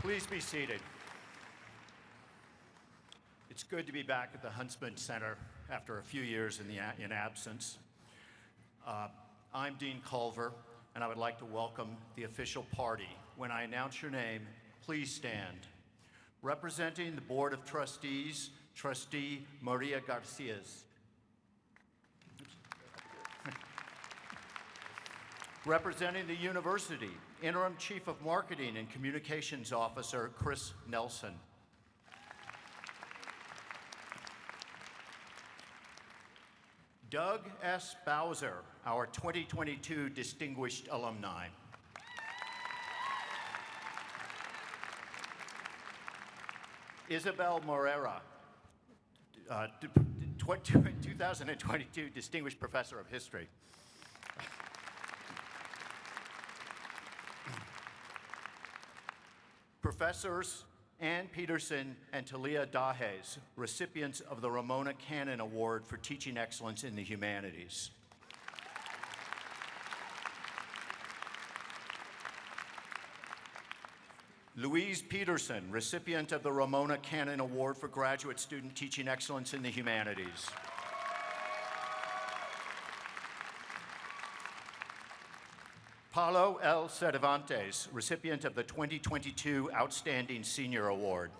Please be seated. It's good to be back at the Huntsman Center after a few years in absence. I'm Dean Culver, and I would like to welcome the official party. When I announce your name, please stand. Representing the Board of Trustees, Trustee Maria Garcias. Representing the university, Interim Chief of Marketing and Communications Officer Chris Nelson. Doug S. Bowser, our 2022 Distinguished Alumni. Isabel Morera, 2022 Distinguished Professor of History. Professors Ann Peterson and Talia Dahes, recipients of the Ramona Cannon Award for Teaching Excellence in the Humanities. Louise Peterson, recipient of the Ramona Cannon Award for Graduate Student Teaching Excellence in the Humanities. Paulo L. Cervantes, recipient of the 2022 Outstanding Senior Award.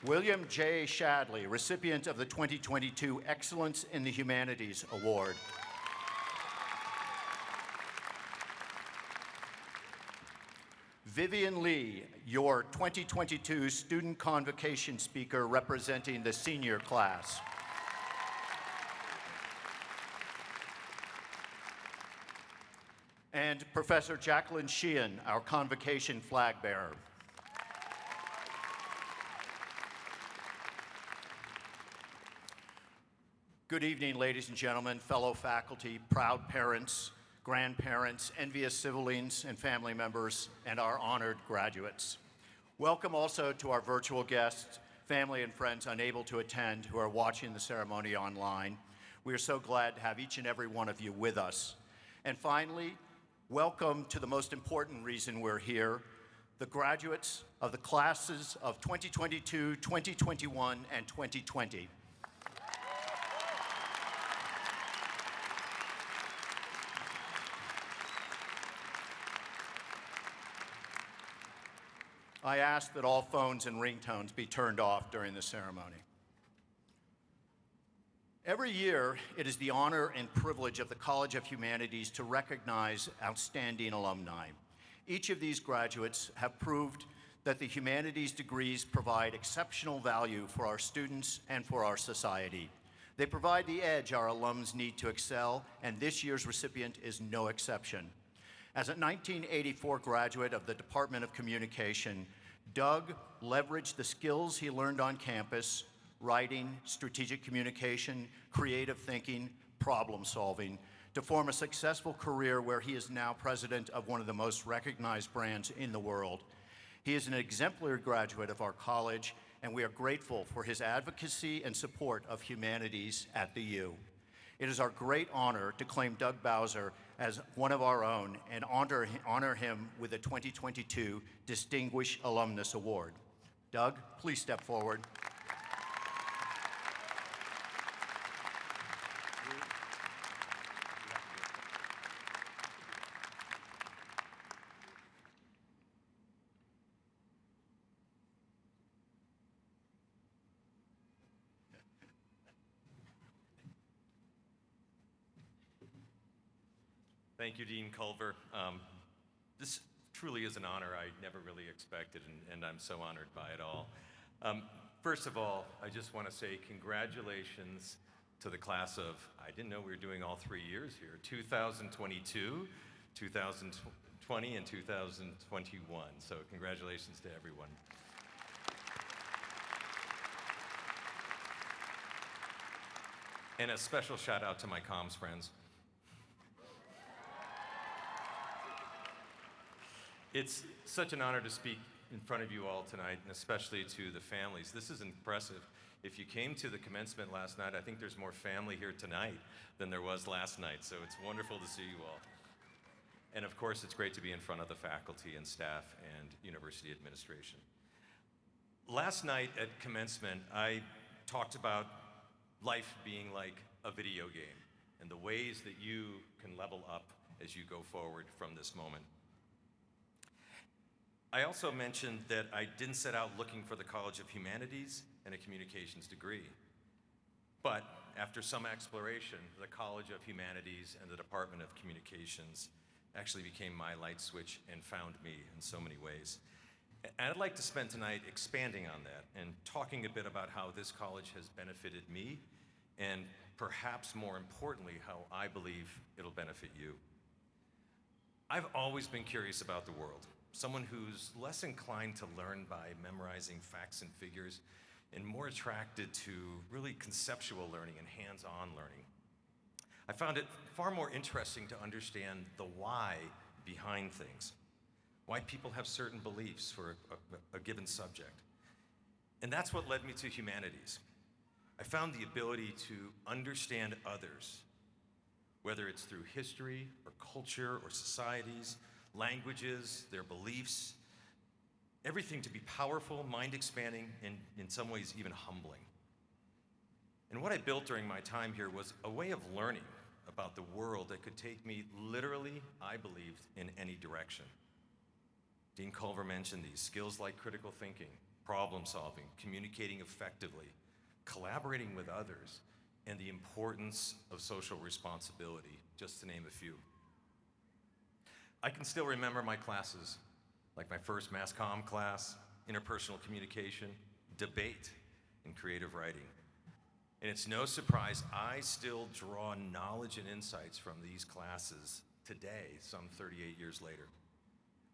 William J. Shadley, recipient of the 2022 Excellence in the Humanities Award. Vivian Lee, your 2022 Student Convocation Speaker representing the senior class. And Professor Jacqueline Sheehan, our Convocation flag bearer. Good evening, ladies and gentlemen, fellow faculty, proud parents, grandparents, envious siblings and family members, and our honored graduates. Welcome also to our virtual guests, family and friends unable to attend who are watching the ceremony online. We are so glad to have each and every one of you with us. And finally, welcome to the most important reason we're here, the graduates of the classes of 2022, 2021, and 2020. I ask that all phones and ringtones be turned off during the ceremony. Every year, it is the honor and privilege of the College of Humanities to recognize outstanding alumni. Each of these graduates have proved that the humanities degrees provide exceptional value for our students and for our society. They provide the edge our alums need to excel, and this year's recipient is no exception. As a 1984 graduate of the Department of Communication, Doug leveraged the skills he learned on campus, writing, strategic communication, creative thinking, problem solving, to form a successful career where he is now president of one of the most recognized brands in the world. He is an exemplary graduate of our college, and we are grateful for his advocacy and support of humanities at the U. It is our great honor to claim Doug Bowser as one of our own and honor him with the 2022 Distinguished Alumnus Award. Doug, please step forward. Thank you, Dean Culver. This truly is an honor I never really expected, and I'm so honored by it all. First of all, I just want to say congratulations to the class of, I didn't know we were doing all 3 years here, 2022, 2020, and 2021. So congratulations to everyone. And a special shout out to my comms friends. It's such an honor to speak in front of you all tonight, and especially to the families. This is impressive. If you came to the commencement last night, I think there's more family here tonight than there was last night, so it's wonderful to see you all. And of course, it's great to be in front of the faculty and staff and university administration. Last night at commencement, I talked about life being like a video game and the ways that you can level up as you go forward from this moment. I also mentioned that I didn't set out looking for the College of Humanities and a communications degree. But after some exploration, the College of Humanities and the Department of Communications actually became my light switch and found me in so many ways. And I'd like to spend tonight expanding on that and talking a bit about how this college has benefited me, and perhaps more importantly, how I believe it'll benefit you. I've always been curious about the world, someone who's less inclined to learn by memorizing facts and figures and more attracted to really conceptual learning and hands-on learning. I found it far more interesting to understand the why behind things, why people have certain beliefs for a given subject. And that's what led me to humanities. I found the ability to understand others, whether it's through history or culture or societies, languages, their beliefs, everything to be powerful, mind-expanding, and in some ways even humbling. And what I built during my time here was a way of learning about the world that could take me literally, I believed, in any direction. Dean Culver mentioned these skills like critical thinking, problem solving, communicating effectively, collaborating with others, and the importance of social responsibility, just to name a few. I can still remember my classes, like my first mass comm class, interpersonal communication, debate, and creative writing. And it's no surprise I still draw knowledge and insights from these classes today, some 38 years later.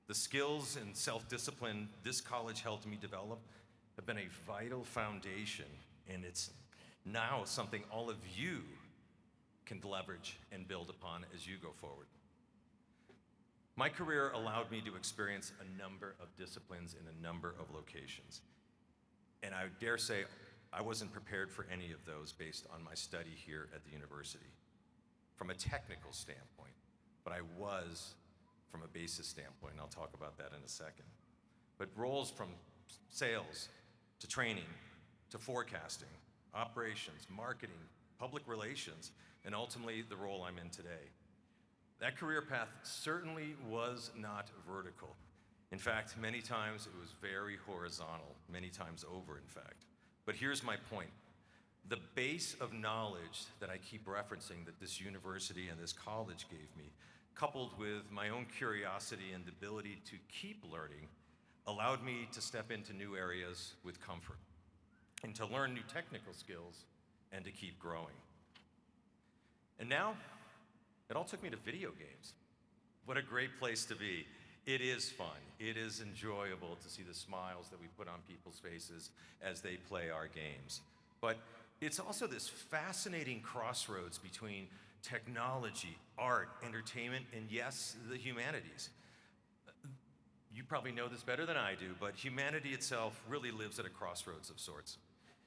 The skills and self-discipline this college helped me develop have been a vital foundation, and it's now something all of you can leverage and build upon as you go forward. My career allowed me to experience a number of disciplines in a number of locations. And I dare say I wasn't prepared for any of those based on my study here at the university, from a technical standpoint, but I was from a basis standpoint, and I'll talk about that in a second. But roles from sales to training to forecasting, operations, marketing, public relations, and ultimately the role I'm in today. That career path certainly was not vertical. In fact, many times it was very horizontal, many times over, in fact. But here's my point. The base of knowledge that I keep referencing that this university and this college gave me, coupled with my own curiosity and ability to keep learning, allowed me to step into new areas with comfort and to learn new technical skills and to keep growing. And now, it all took me to video games. What a great place to be. It is fun. It is enjoyable to see the smiles that we put on people's faces as they play our games. But it's also this fascinating crossroads between technology, art, entertainment, and yes, the humanities. You probably know this better than I do, but humanity itself really lives at a crossroads of sorts.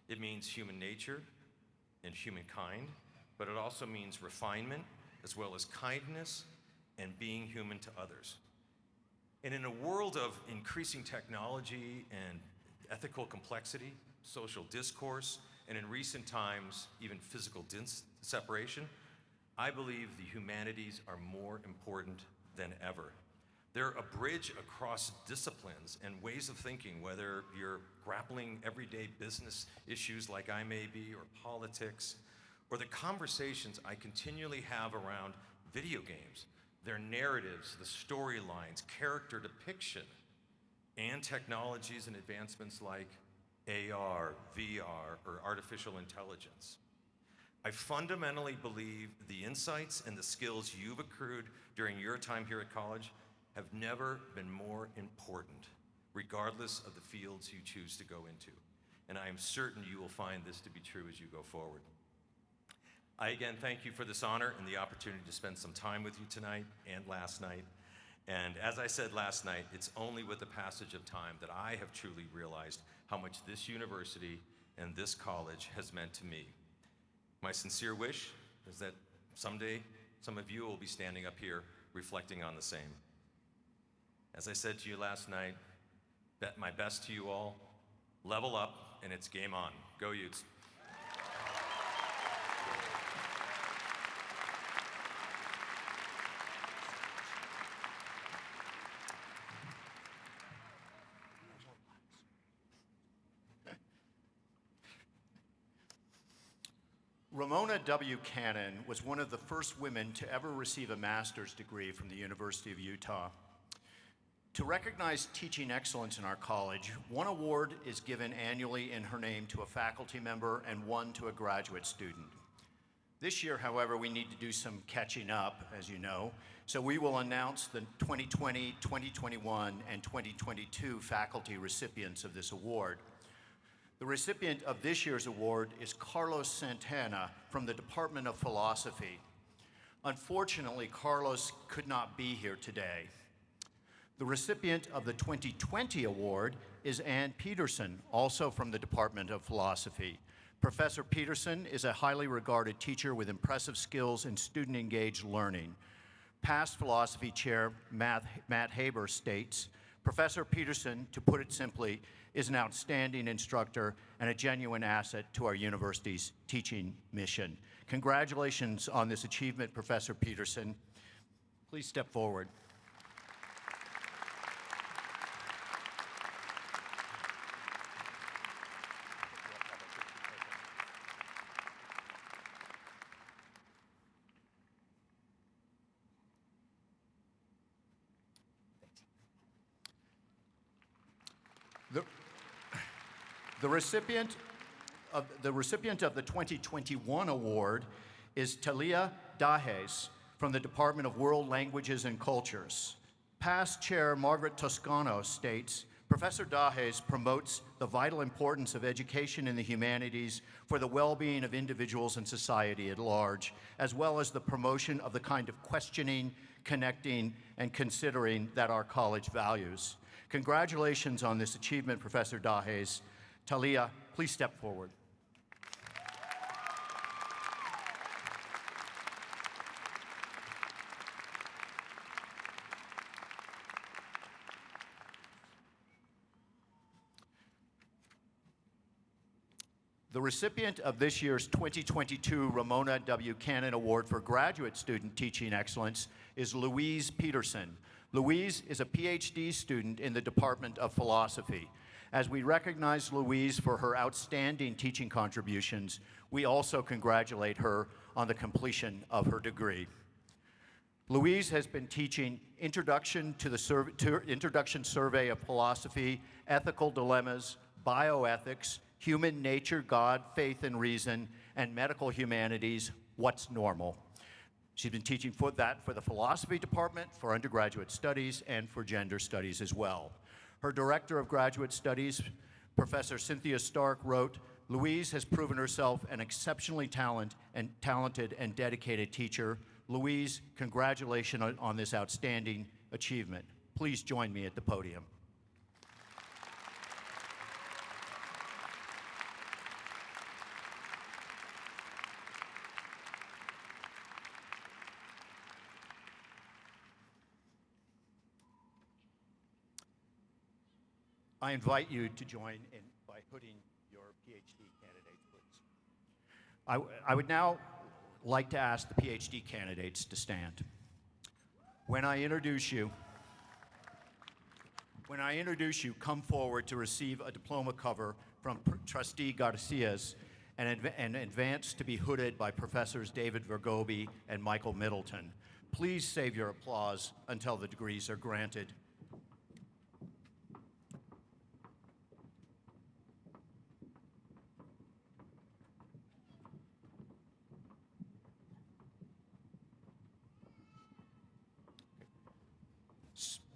It means human nature and humankind, but it also means refinement, as well as kindness and being human to others. And in a world of increasing technology and ethical complexity, social discourse, and in recent times, even physical separation, I believe the humanities are more important than ever. They're a bridge across disciplines and ways of thinking, whether you're grappling everyday business issues like I may be, or politics, or the conversations I continually have around video games, their narratives, the storylines, character depiction, and technologies and advancements like AR, VR, or artificial intelligence. I fundamentally believe the insights and the skills you've accrued during your time here at college have never been more important, regardless of the fields you choose to go into. And I am certain you will find this to be true as you go forward. I again thank you for this honor and the opportunity to spend some time with you tonight and last night. And as I said last night, it's only with the passage of time that I have truly realized how much this university and this college has meant to me. My sincere wish is that someday some of you will be standing up here reflecting on the same. As I said to you last night, bet my best to you all, level up, and it's game on. Go Utes. Ramona W. Cannon was one of the first women to ever receive a master's degree from the University of Utah. To recognize teaching excellence in our college, one award is given annually in her name to a faculty member and one to a graduate student. This year, however, we need to do some catching up, as you know, so we will announce the 2020, 2021, and 2022 faculty recipients of this award. The recipient of this year's award is Carlos Santana from the Department of Philosophy. Unfortunately, Carlos could not be here today. The recipient of the 2020 award is Ann Peterson, also from the Department of Philosophy. Professor Peterson is a highly regarded teacher with impressive skills in student-engaged learning. Past philosophy chair Matt Haber states, Professor Peterson, to put it simply, is an outstanding instructor and a genuine asset to our university's teaching mission. Congratulations on this achievement, Professor Peterson. Please step forward. The recipient of the 2021 award is Talia Dahes from the Department of World Languages and Cultures. Past chair Margaret Toscano states, Professor Dahes promotes the vital importance of education in the humanities for the well-being of individuals and society at large, as well as the promotion of the kind of questioning, connecting, and considering that our college values. Congratulations on this achievement, Professor Dahes. Talia, please step forward. The recipient of this year's 2022 Ramona W. Cannon Award for Graduate Student Teaching Excellence is Louise Peterson. Louise is a PhD student in the Department of Philosophy. As we recognize Louise for her outstanding teaching contributions, we also congratulate her on the completion of her degree. Louise has been teaching Introduction Survey of Philosophy, Ethical Dilemmas, Bioethics, Human Nature, God, Faith and Reason, and Medical Humanities, What's Normal. She's been teaching for the Philosophy Department, for undergraduate studies, and for gender studies as well. Her Director of Graduate Studies, Professor Cynthia Stark, wrote, Louise has proven herself an exceptionally talented and dedicated teacher. Louise, congratulations on this outstanding achievement. Please join me at the podium. I invite you to join in by putting your PhD candidates, please. I would now like to ask the PhD candidates to stand. When I introduce you, come forward to receive a diploma cover from Trustee Garcias and advance to be hooded by Professors David Vergobi and Michael Middleton. Please save your applause until the degrees are granted.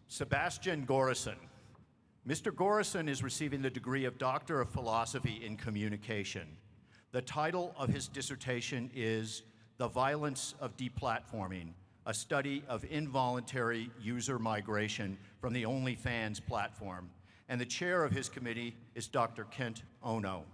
Sebastian Gorison. Mr. Gorison is receiving the degree of Doctor of Philosophy in Communication. The title of his dissertation is The Violence of Deplatforming, a study of involuntary user migration from the OnlyFans platform. And the chair of his committee is Dr. Kent Ono.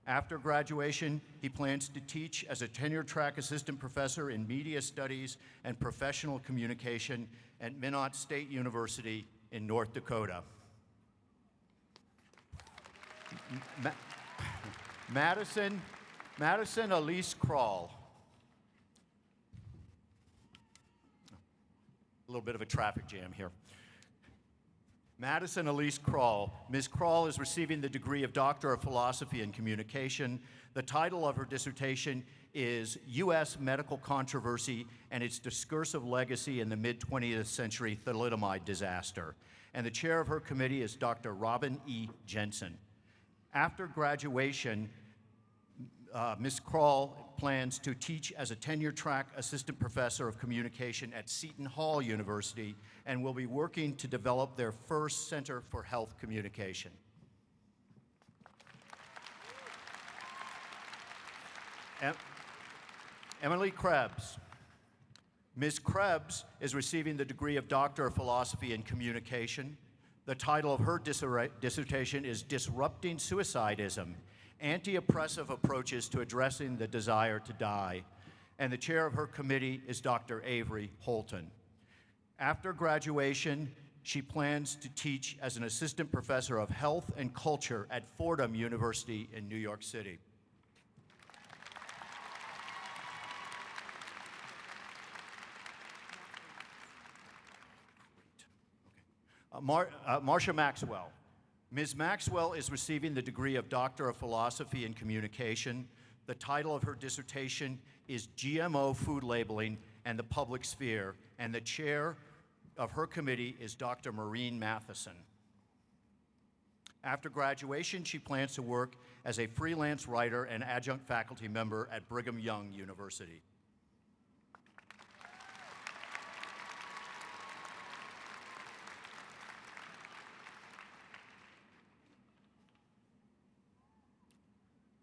After graduation, he plans to teach as a tenure-track assistant professor in media studies and professional communication at Minot State University in North Dakota. Madison Elise Krall. A little bit of a traffic jam here. Madison Elise Krall. Ms. Krall is receiving the degree of Doctor of Philosophy in Communication. The title of her dissertation is U.S. Medical Controversy and Its Discursive Legacy in the Mid-20th Century Thalidomide Disaster. And the chair of her committee is Dr. Robin E. Jensen. After graduation, Ms. Krall plans to teach as a tenure-track assistant professor of communication at Seton Hall University and will be working to develop their first Center for Health Communication. Emily Krebs. Ms. Krebs is receiving the degree of Doctor of Philosophy in Communication. The title of her dissertation is Disrupting Suicidism, Anti-Oppressive Approaches to Addressing the Desire to Die. And the chair of her committee is Dr. Avery Holton. After graduation, she plans to teach as an assistant professor of health and culture at Fordham University in New York City. Marcia Maxwell. Ms. Maxwell is receiving the degree of Doctor of Philosophy in Communication. The title of her dissertation is GMO Food Labeling and the Public Sphere, and the chair of her committee is Dr. Maureen Matheson. After graduation, she plans to work as a freelance writer and adjunct faculty member at Brigham Young University.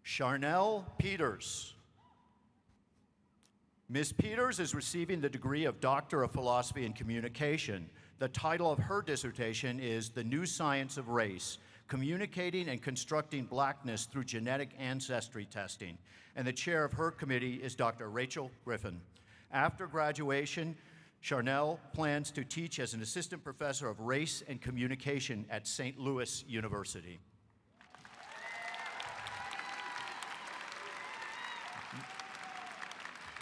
Charnel Peters. Ms. Peters is receiving the degree of Doctor of Philosophy in Communication. The title of her dissertation is The New Science of Race, Communicating and Constructing Blackness Through Genetic Ancestry Testing. And the chair of her committee is Dr. Rachel Griffin. After graduation, Charnel plans to teach as an assistant professor of race and communication at St. Louis University.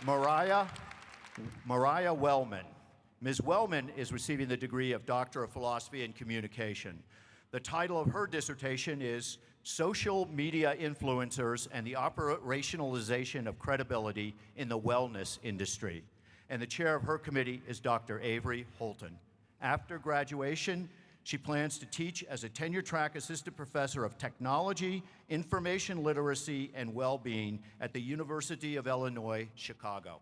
Mariah Wellman. Ms. Wellman is receiving the degree of Doctor of Philosophy in Communication. The title of her dissertation is Social Media Influencers and the Operationalization of Credibility in the Wellness Industry. And the chair of her committee is Dr. Avery Holton. After graduation, she plans to teach as a tenure-track assistant professor of technology, information literacy, and well-being at the University of Illinois, Chicago.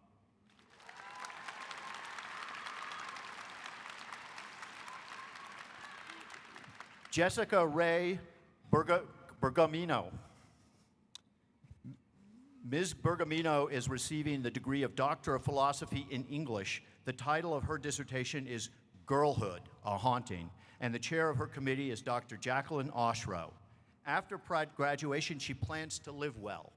Jessica Ray Bergamino. Ms. Bergamino is receiving the degree of Doctor of Philosophy in English. The title of her dissertation is Girlhood, a Haunting, and the chair of her committee is Dr. Jacqueline Oshrow. After graduation, she plans to live well.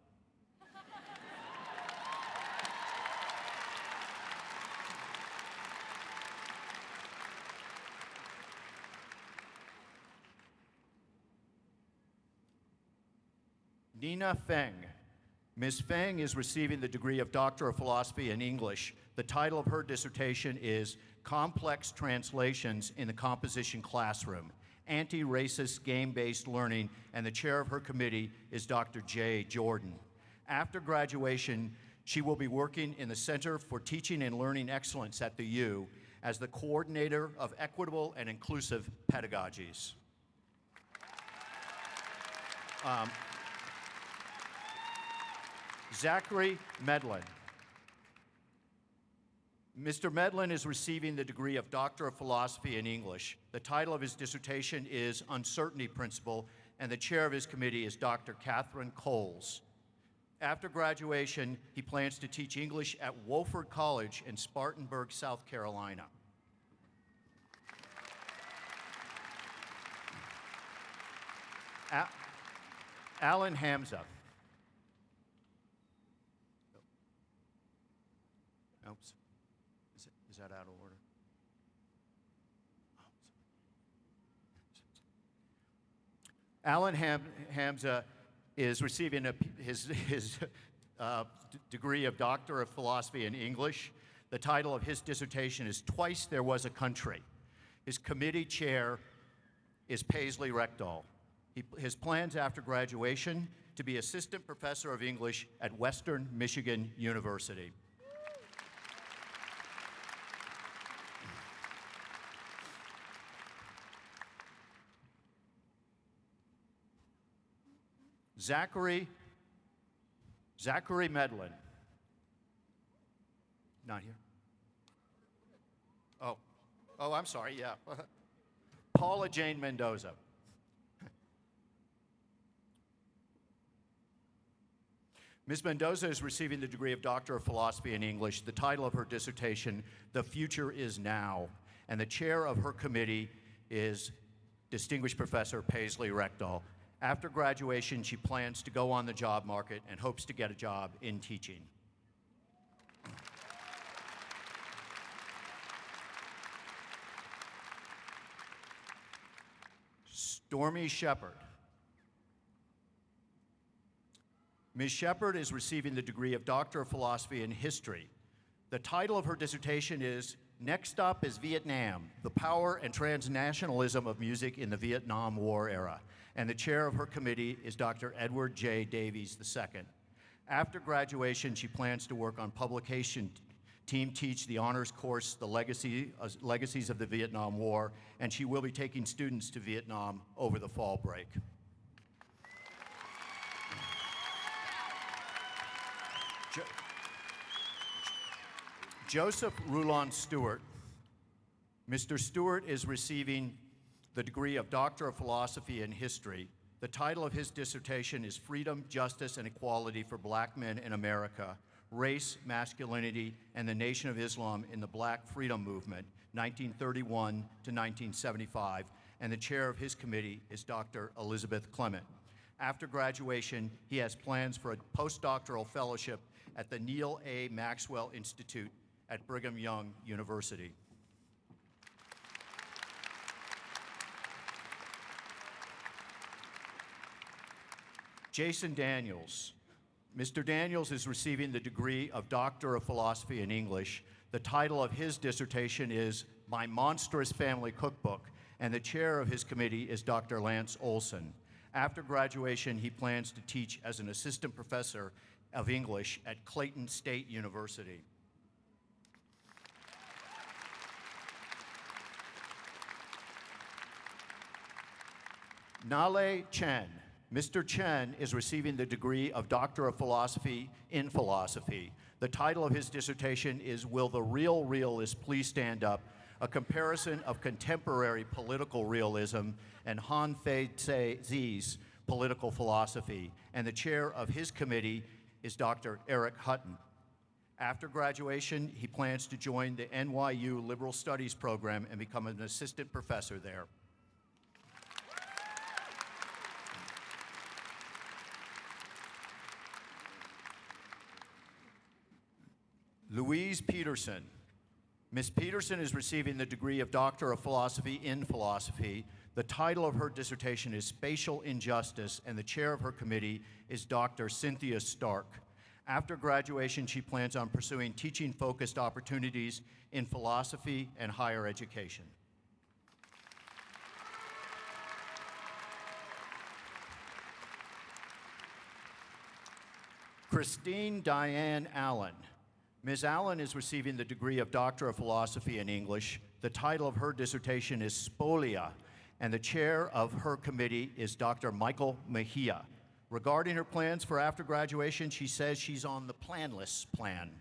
Nina Feng. Ms. Feng is receiving the degree of Doctor of Philosophy in English. The title of her dissertation is Complex Translations in the Composition Classroom, Anti-Racist Game-Based Learning, and the chair of her committee is Dr. Jay Jordan. After graduation, she will be working in the Center for Teaching and Learning Excellence at the U as the coordinator of equitable and inclusive pedagogies. Zachary Medlin. Mr. Medlin is receiving the degree of Doctor of Philosophy in English. The title of his dissertation is Uncertainty Principle, and the chair of his committee is Dr. Catherine Coles. After graduation, he plans to teach English at Wofford College in Spartanburg, South Carolina. Alan Hamza. Alan Hamza is receiving his degree of Doctor of Philosophy in English. The title of his dissertation is Twice There Was a Country. His committee chair is Paisley Rectal. His plans after graduation to be assistant professor of English at Western Michigan University. Zachary Medlin. Not here? Oh, I'm sorry, yeah. Paula Jane Mendoza. Ms. Mendoza is receiving the degree of Doctor of Philosophy in English. The title of her dissertation, The Future is Now, and the chair of her committee is Distinguished Professor Paisley Rectal. After graduation, she plans to go on the job market and hopes to get a job in teaching. Stormy Shepard. Ms. Shepard is receiving the degree of Doctor of Philosophy in History. The title of her dissertation is Next Up is Vietnam, the Power and Transnationalism of Music in the Vietnam War Era. And the chair of her committee is Dr. Edward J. Davies II. After graduation, she plans to work on publication, teach the honors course, The Legacies of the Vietnam War, and she will be taking students to Vietnam over the fall break. Joseph Rulon Stewart. Mr. Stewart is receiving the degree of Doctor of Philosophy in History. The title of his dissertation is Freedom, Justice, and Equality for Black Men in America, Race, Masculinity, and the Nation of Islam in the Black Freedom Movement, 1931 to 1975, and the chair of his committee is Dr. Elizabeth Clement. After graduation, he has plans for a postdoctoral fellowship at the Neil A. Maxwell Institute at Brigham Young University. Jason Daniels. Mr. Daniels is receiving the degree of Doctor of Philosophy in English. The title of his dissertation is My Monstrous Family Cookbook, and the chair of his committee is Dr. Lance Olson. After graduation, he plans to teach as an assistant professor of English at Clayton State University. Nale Chen. Mr. Chen is receiving the degree of Doctor of Philosophy in Philosophy. The title of his dissertation is Will the Real Realist Please Stand Up? A comparison of contemporary political realism and Han Fei-Zi's political philosophy. And the chair of his committee is Dr. Eric Hutton. After graduation, he plans to join the NYU Liberal Studies program and become an assistant professor there. Louise Peterson. Ms. Peterson is receiving the degree of Doctor of Philosophy in Philosophy. The title of her dissertation is Spatial Injustice, and the chair of her committee is Dr. Cynthia Stark. After graduation, she plans on pursuing teaching-focused opportunities in philosophy and higher education. Christine Diane Allen. Ms. Allen is receiving the degree of Doctor of Philosophy in English. The title of her dissertation is Spolia, and the chair of her committee is Dr. Michael Mejia. Regarding her plans for after graduation, she says she's on the planless plan.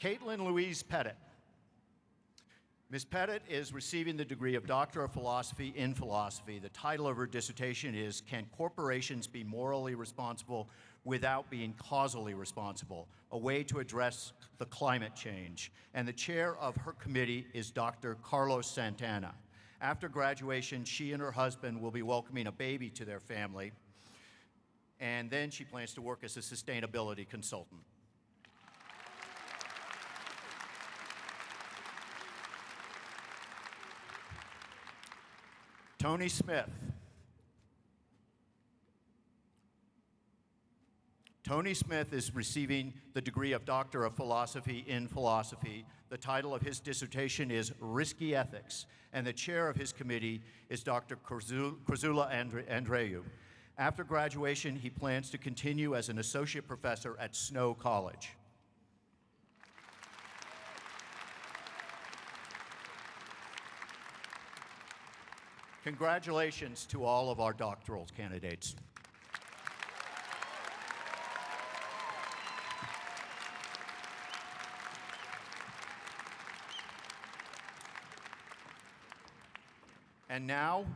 Caitlin Louise Pettit. Ms. Pettit is receiving the degree of Doctor of Philosophy in Philosophy. The title of her dissertation is Can Corporations Be Morally Responsible Without Being Causally Responsible? A Way to Address the Climate Change. And the chair of her committee is Dr. Carlos Santana. After graduation, she and her husband will be welcoming a baby to their family, and then she plans to work as a sustainability consultant. Tony Smith. Tony Smith is receiving the degree of Doctor of Philosophy in Philosophy. The title of his dissertation is Risky Ethics, and the chair of his committee is Dr. Crzula Andreu. After graduation, he plans to continue as an associate professor at Snow College. Congratulations to all of our doctoral candidates. And now,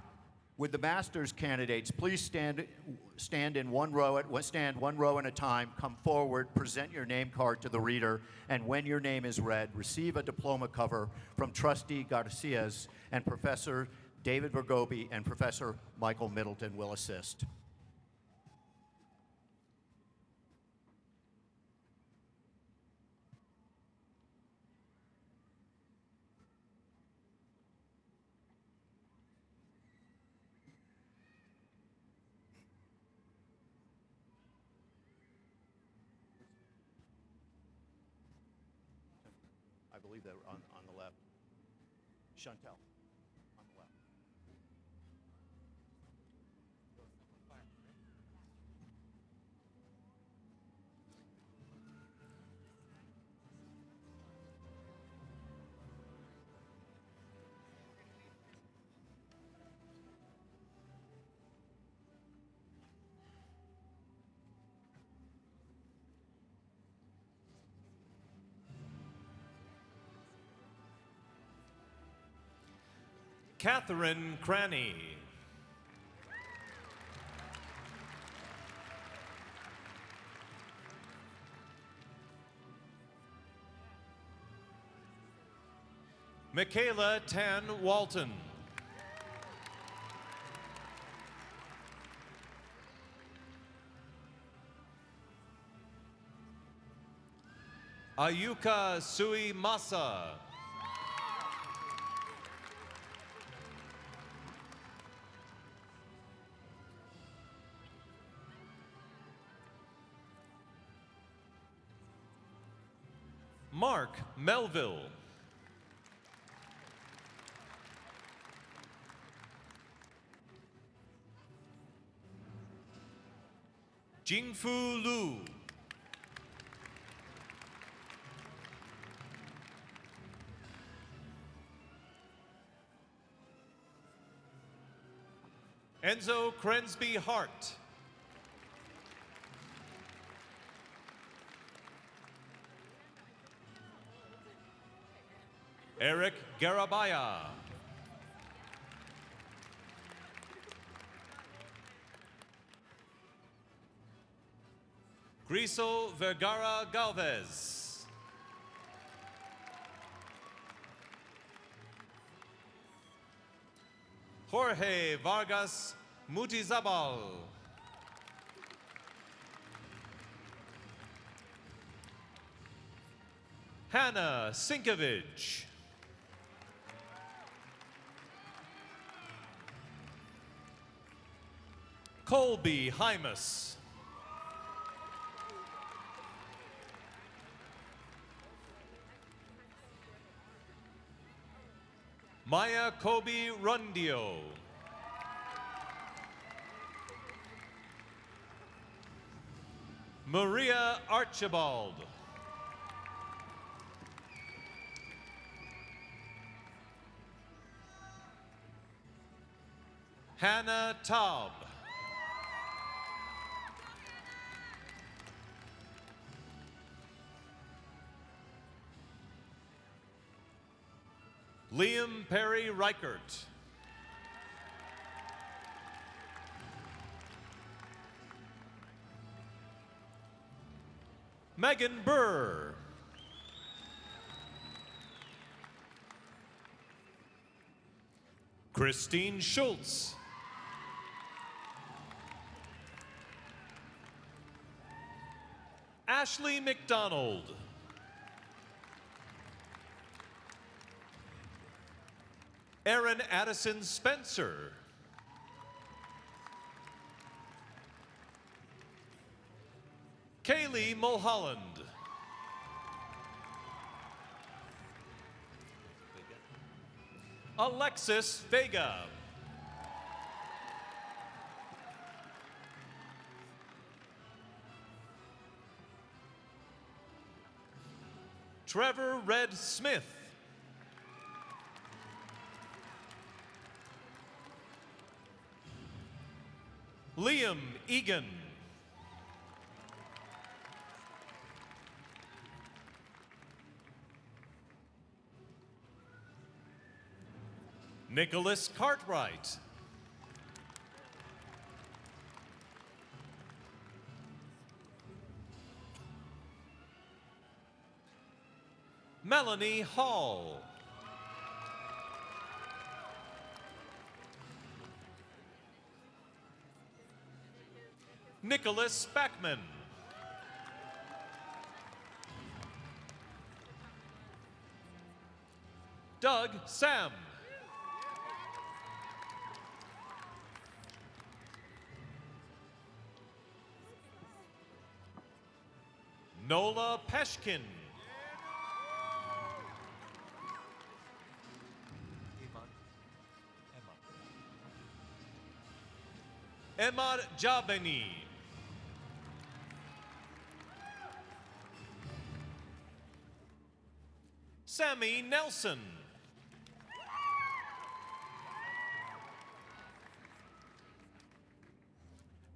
would the master's candidates please stand one row at a time, come forward, present your name card to the reader, and when your name is read, receive a diploma cover from Trustee Garcias, and Professor David Vergobi and Professor Michael Middleton will assist. I believe they're on the left. Chantel, on the left. Catherine Cranny. Michaela Tan Walton. Ayuka Sui Masa. Mark Melville. Jingfu Lu. Enzo Crensby Hart. Eric Garabaya. Griso Vergara Galvez. Jorge Vargas Mutizabal. Hannah Sinkovich. Colby Hymus. Maya Kobe Rundio. Maria Archibald. Hannah Taub. Liam Perry Reichert. Megan Burr. Christine Schultz. Ashley McDonald. Aaron Addison Spencer. Haley Mulholland. Alexis Vega. Trevor Red Smith. Liam Egan. Nicholas Cartwright. Melanie Hall. Nicholas Backman. Doug Sam. Nola Peshkin. Emad Jabeni. Sammy Nelson.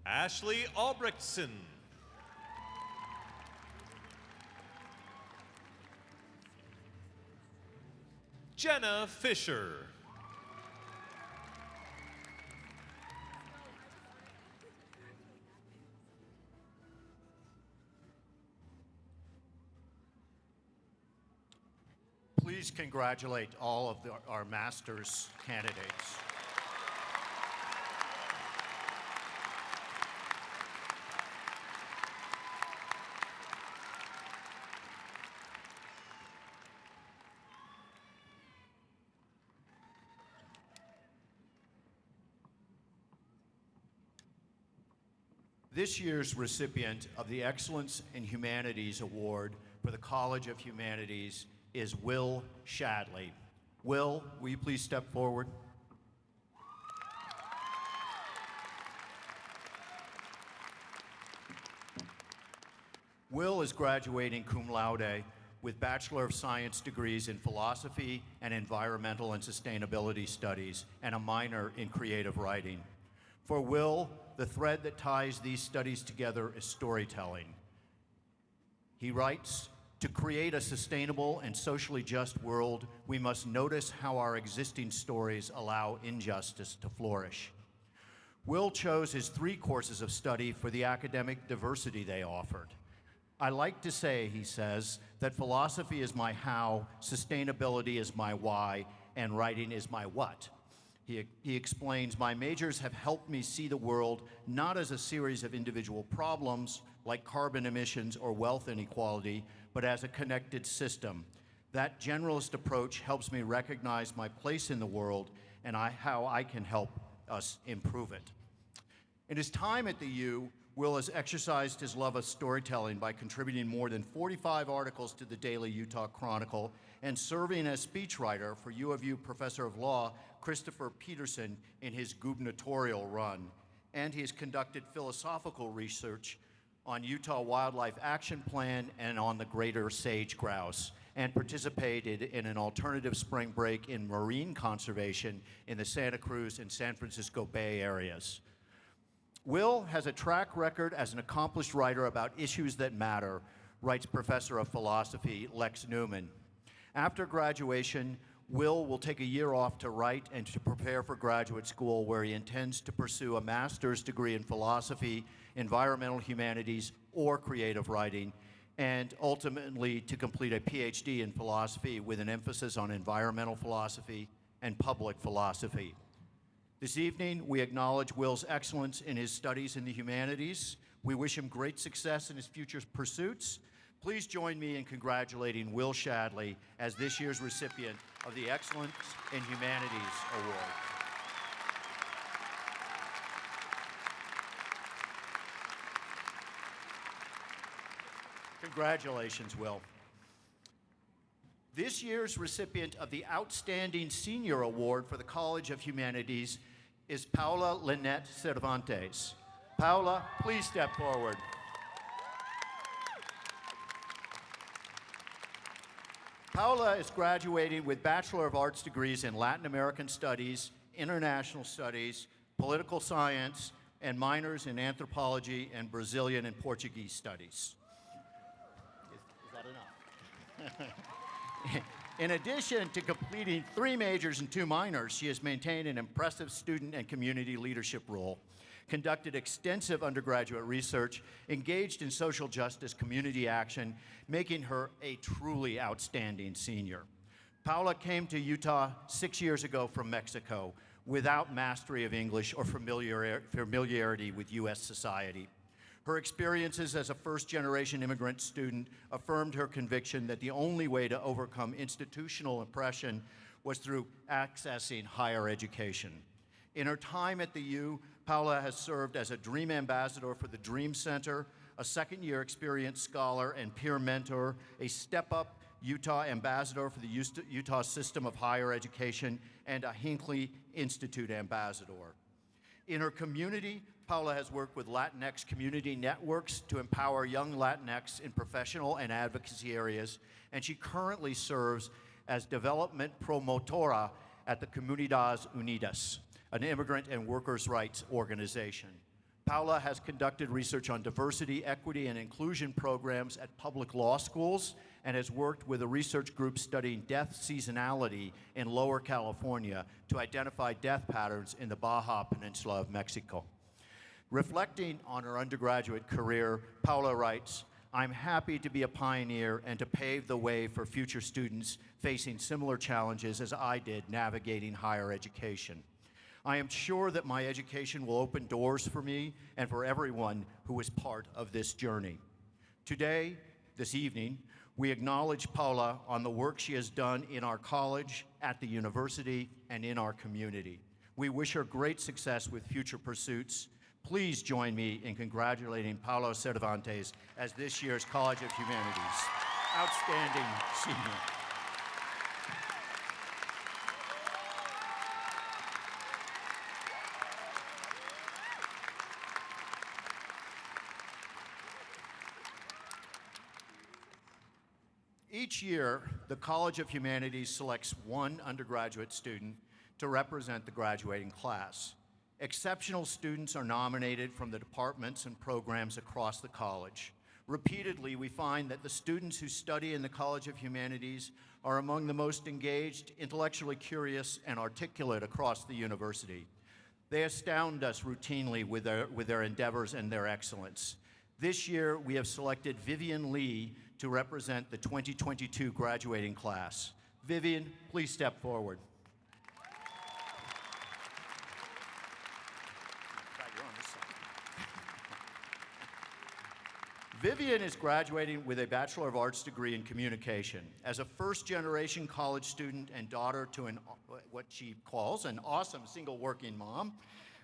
Ashley Albrechtson. Jenna Fisher. Please congratulate all of our master's candidates. This year's recipient of the Excellence in Humanities Award for the College of Humanities is Will Shadley. Will you please step forward? Will is graduating cum laude with Bachelor of Science degrees in Philosophy and Environmental and Sustainability Studies and a minor in Creative Writing. For Will, the thread that ties these studies together is storytelling. He writes, "To create a sustainable and socially just world, we must notice how our existing stories allow injustice to flourish." Will chose his 3 courses of study for the academic diversity they offered. "I like to say," he says, "that philosophy is my how, sustainability is my why, and writing is my what." He explains, "My majors have helped me see the world not as a series of individual problems like carbon emissions or wealth inequality, but as a connected system. That generalist approach helps me recognize my place in the world and how I can help us improve it." In his time at the U, Will has exercised his love of storytelling by contributing more than 45 articles to the Daily Utah Chronicle and serving as speechwriter for U of U Professor of Law Christopher Peterson in his gubernatorial run. And he has conducted philosophical research on Utah Wildlife Action Plan and on the greater sage grouse, and participated in an alternative spring break in marine conservation in the Santa Cruz and San Francisco Bay areas. Will has a track record as an accomplished writer about issues that matter, writes Professor of Philosophy Lex Newman. After graduation, Will take a year off to write and to prepare for graduate school, where he intends to pursue a master's degree in philosophy, environmental humanities, or creative writing, and ultimately to complete a PhD in philosophy with an emphasis on environmental philosophy and public philosophy. This evening, we acknowledge Will's excellence in his studies in the humanities. We wish him great success in his future pursuits. Please join me in congratulating Will Shadley as this year's recipient of the Excellence in Humanities Award. Congratulations, Will. This year's recipient of the Outstanding Senior Award for the College of Humanities is Paula Lynette Cervantes. Paula, please step forward. Paula is graduating with Bachelor of Arts degrees in Latin American Studies, International Studies, Political Science, and minors in Anthropology and Brazilian and Portuguese Studies. Is that enough? In addition to completing 3 majors and 2 minors, she has maintained an impressive student and community leadership role, conducted extensive undergraduate research, engaged in social justice community action, making her a truly outstanding senior. Paula came to Utah 6 years ago from Mexico without mastery of English or familiarity with U.S. society. Her experiences as a first-generation immigrant student affirmed her conviction that the only way to overcome institutional oppression was through accessing higher education. In her time at the U, Paula has served as a Dream Ambassador for the Dream Center, a second-year experienced scholar and peer mentor, a Step Up Utah Ambassador for the Utah System of Higher Education, and a Hinckley Institute Ambassador. In her community, Paula has worked with Latinx community networks to empower young Latinx in professional and advocacy areas, and she currently serves as Development Promotora at the Comunidades Unidas, an immigrant and workers' rights organization. Paula has conducted research on diversity, equity, and inclusion programs at public law schools and has worked with a research group studying death seasonality in Lower California to identify death patterns in the Baja Peninsula of Mexico. Reflecting on her undergraduate career, Paula writes, "I'm happy to be a pioneer and to pave the way for future students facing similar challenges as I did navigating higher education. I am sure that my education will open doors for me and for everyone who is part of this journey." Today, this evening, we acknowledge Paula on the work she has done in our college, at the university, and in our community. We wish her great success with future pursuits. Please join me in congratulating Paula Cervantes as this year's College of Humanities Outstanding Senior. Each year, the College of Humanities selects one undergraduate student to represent the graduating class. Exceptional students are nominated from the departments and programs across the college. Repeatedly, we find that the students who study in the College of Humanities are among the most engaged, intellectually curious, and articulate across the university. They astound us routinely with their endeavors and their excellence. This year, we have selected Vivian Lee to represent the 2022 graduating class. Vivian, please step forward. Vivian is graduating with a Bachelor of Arts degree in communication. As a first-generation college student and daughter to what she calls an awesome single working mom,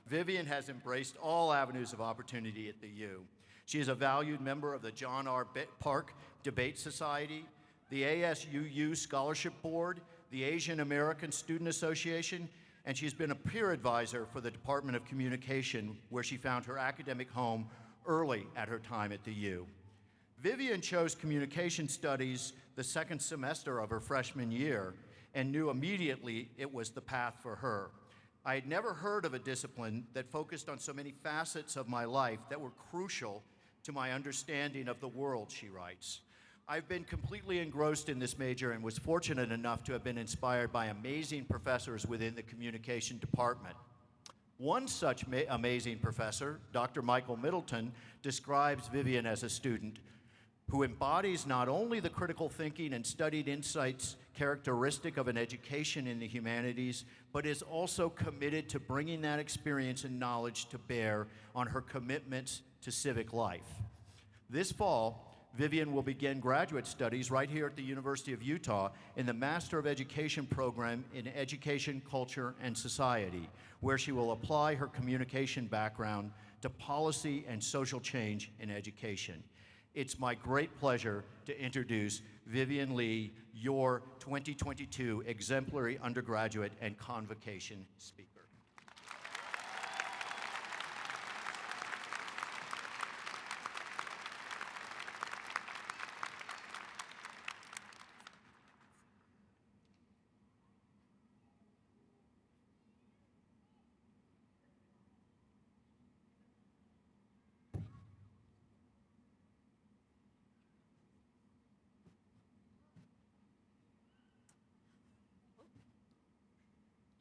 Vivian has embraced all avenues of opportunity at the U. She is a valued member of the John R. Park Debate Society, the ASUU Scholarship Board, the Asian American Student Association, and she's been a peer advisor for the Department of Communication, where she found her academic home early at her time at the U. Vivian chose communication studies the second semester of her freshman year and knew immediately it was the path for her. I had never heard of a discipline that focused on so many facets of my life that were crucial to my understanding of the world, she writes. I've been completely engrossed in this major and was fortunate enough to have been inspired by amazing professors within the communication department. One such amazing professor, Dr. Michael Middleton, describes Vivian as a student who embodies not only the critical thinking and studied insights characteristic of an education in the humanities, but is also committed to bringing that experience and knowledge to bear on her commitments to civic life. This fall, Vivian will begin graduate studies right here at the University of Utah in the Master of Education program in Education, Culture, and Society, where she will apply her communication background to policy and social change in education. It's my great pleasure to introduce Vivian Lee, your 2022 Exemplary Undergraduate and Convocation Speaker.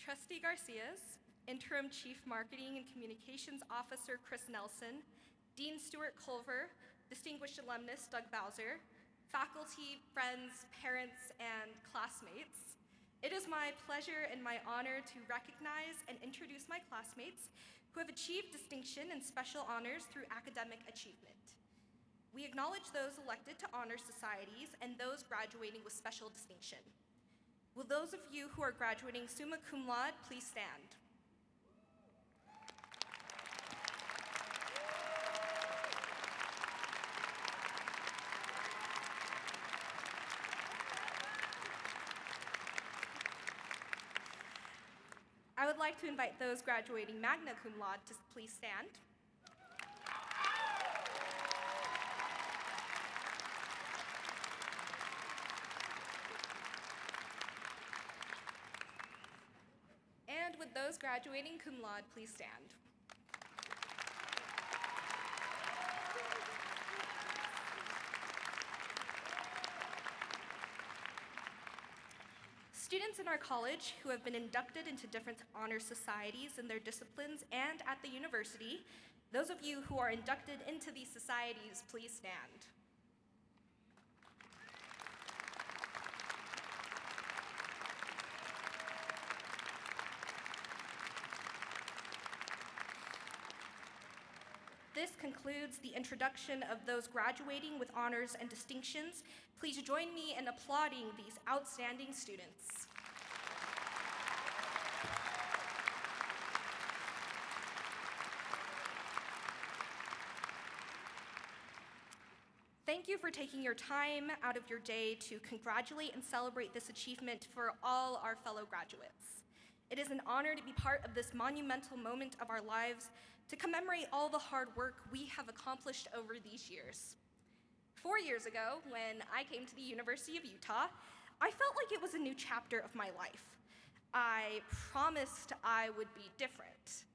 Trustee Garcias, Interim Chief Marketing and Communications Officer Chris Nelson, Dean Stuart Culver, Distinguished Alumnus Doug Bowser, faculty, friends, parents, and classmates. It is my pleasure and my honor to recognize and introduce my classmates who have achieved distinction and special honors through academic achievement. We acknowledge those elected to honor societies and those graduating with special distinction. Will those of you who are graduating summa cum laude please stand? I would like to invite those graduating magna cum laude to please stand. And would those graduating cum laude please stand? Students in our college who have been inducted into different honor societies in their disciplines and at the university, those of you who are inducted into these societies, please stand. This concludes the introduction of those graduating with honors and distinctions. Please join me in applauding these outstanding students. Thank you for taking your time out of your day to congratulate and celebrate this achievement for all our fellow graduates. It is an honor to be part of this monumental moment of our lives to commemorate all the hard work we have accomplished over these years. 4 years ago, when I came to the University of Utah, I felt like it was a new chapter of my life. I promised I would be different.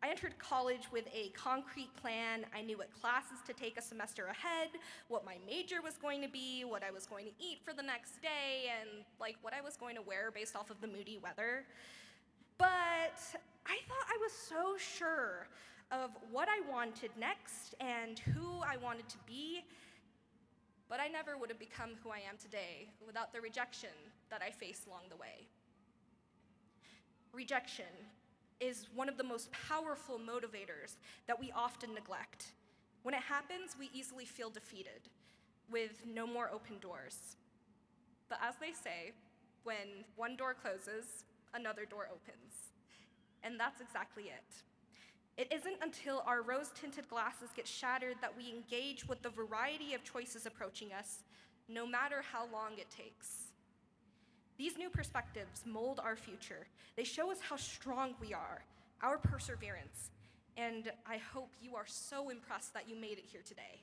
I entered college with a concrete plan. I knew what classes to take a semester ahead, what my major was going to be, what I was going to eat for the next day, and what I was going to wear based off of the moody weather. But I thought I was so sure of what I wanted next and who I wanted to be, but I never would have become who I am today without the rejection that I faced along the way. Rejection is one of the most powerful motivators that we often neglect. When it happens, we easily feel defeated, with no more open doors. But as they say, when one door closes, another door opens. And that's exactly it. It isn't until our rose-tinted glasses get shattered that we engage with the variety of choices approaching us, no matter how long it takes. These new perspectives mold our future. They show us how strong we are, our perseverance, and I hope you are so impressed that you made it here today.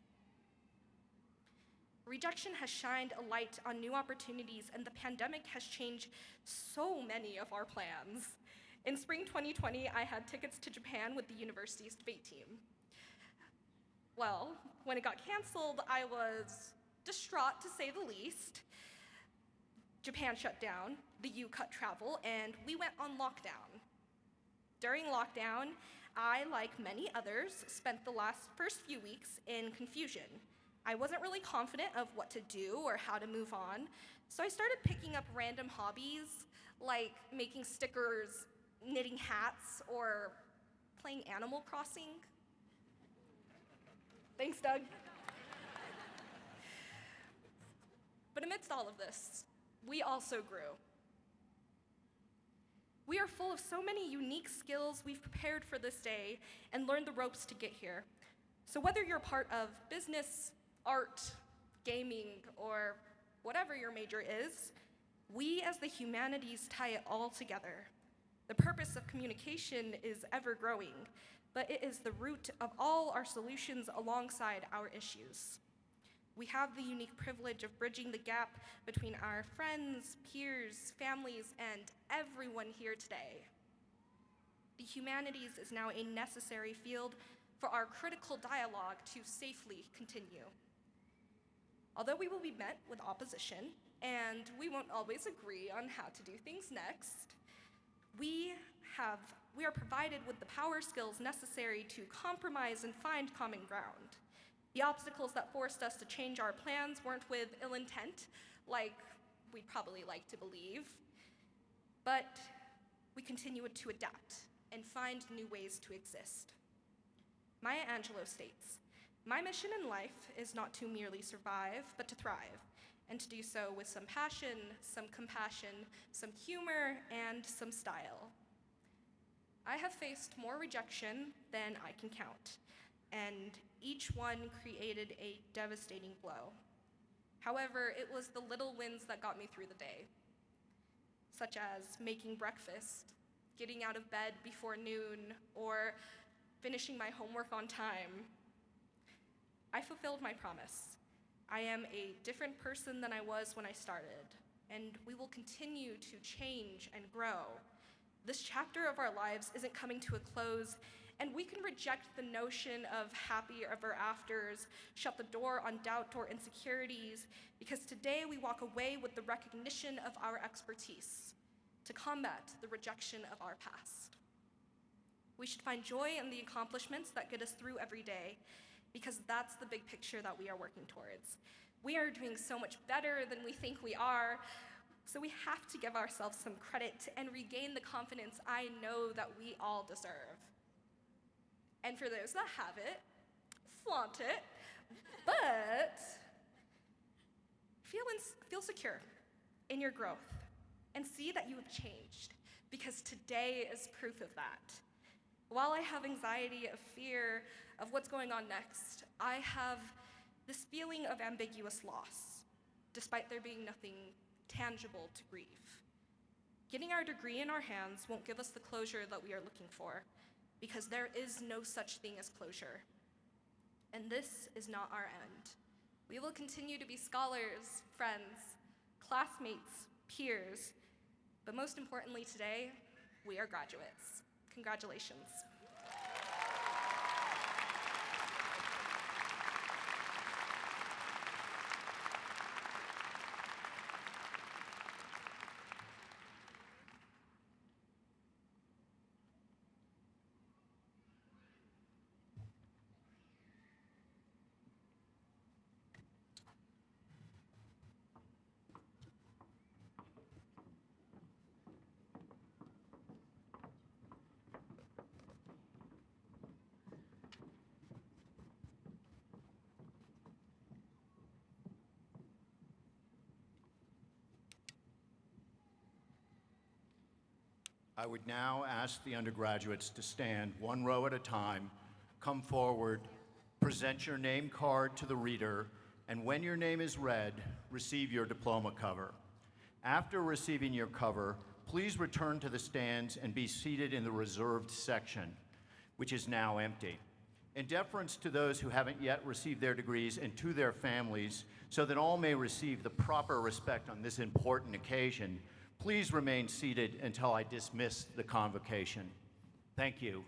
Rejection has shined a light on new opportunities, and the pandemic has changed so many of our plans. In spring 2020, I had tickets to Japan with the university's debate team. Well, when it got canceled, I was distraught to say the least. Japan shut down, the EU cut travel, and we went on lockdown. During lockdown, I, like many others, spent the first few weeks in confusion. I wasn't really confident of what to do or how to move on, so I started picking up random hobbies, like making stickers, knitting hats, or playing Animal Crossing. Thanks, Doug. But amidst all of this, we also grew. We are full of so many unique skills we've prepared for this day and learned the ropes to get here. So whether you're part of business, art, gaming, or whatever your major is, we as the humanities tie it all together. The purpose of communication is ever growing, but it is the root of all our solutions alongside our issues. We have the unique privilege of bridging the gap between our friends, peers, families, and everyone here today. The humanities is now a necessary field for our critical dialogue to safely continue. Although we will be met with opposition, and we won't always agree on how to do things next, we are provided with the power skills necessary to compromise and find common ground. The obstacles that forced us to change our plans weren't with ill intent, like we'd probably like to believe, but we continue to adapt and find new ways to exist. Maya Angelou states, "My mission in life is not to merely survive, but to thrive, and to do so with some passion, some compassion, some humor, and some style." I have faced more rejection than I can count, and each one created a devastating blow. However, it was the little wins that got me through the day, such as making breakfast, getting out of bed before noon, or finishing my homework on time. I fulfilled my promise. I am a different person than I was when I started, and we will continue to change and grow. This chapter of our lives isn't coming to a close, and we can reject the notion of happy ever afters, shut the door on doubt or insecurities, because today we walk away with the recognition of our expertise to combat the rejection of our past. We should find joy in the accomplishments that get us through every day, because that's the big picture that we are working towards. We are doing so much better than we think we are, so we have to give ourselves some credit and regain the confidence I know that we all deserve. And for those that have it, flaunt it, but feel secure in your growth and see that you have changed, because today is proof of that. While I have anxiety, of fear, of what's going on next, I have this feeling of ambiguous loss, despite there being nothing tangible to grieve. Getting our degree in our hands won't give us the closure that we are looking for, because there is no such thing as closure. And this is not our end. We will continue to be scholars, friends, classmates, peers, but most importantly today, we are graduates. Congratulations. I would now ask the undergraduates to stand one row at a time, come forward, present your name card to the reader, and when your name is read, receive your diploma cover. After receiving your cover, please return to the stands and be seated in the reserved section, which is now empty. In deference to those who haven't yet received their degrees and to their families, so that all may receive the proper respect on this important occasion, please remain seated until I dismiss the convocation. Thank you.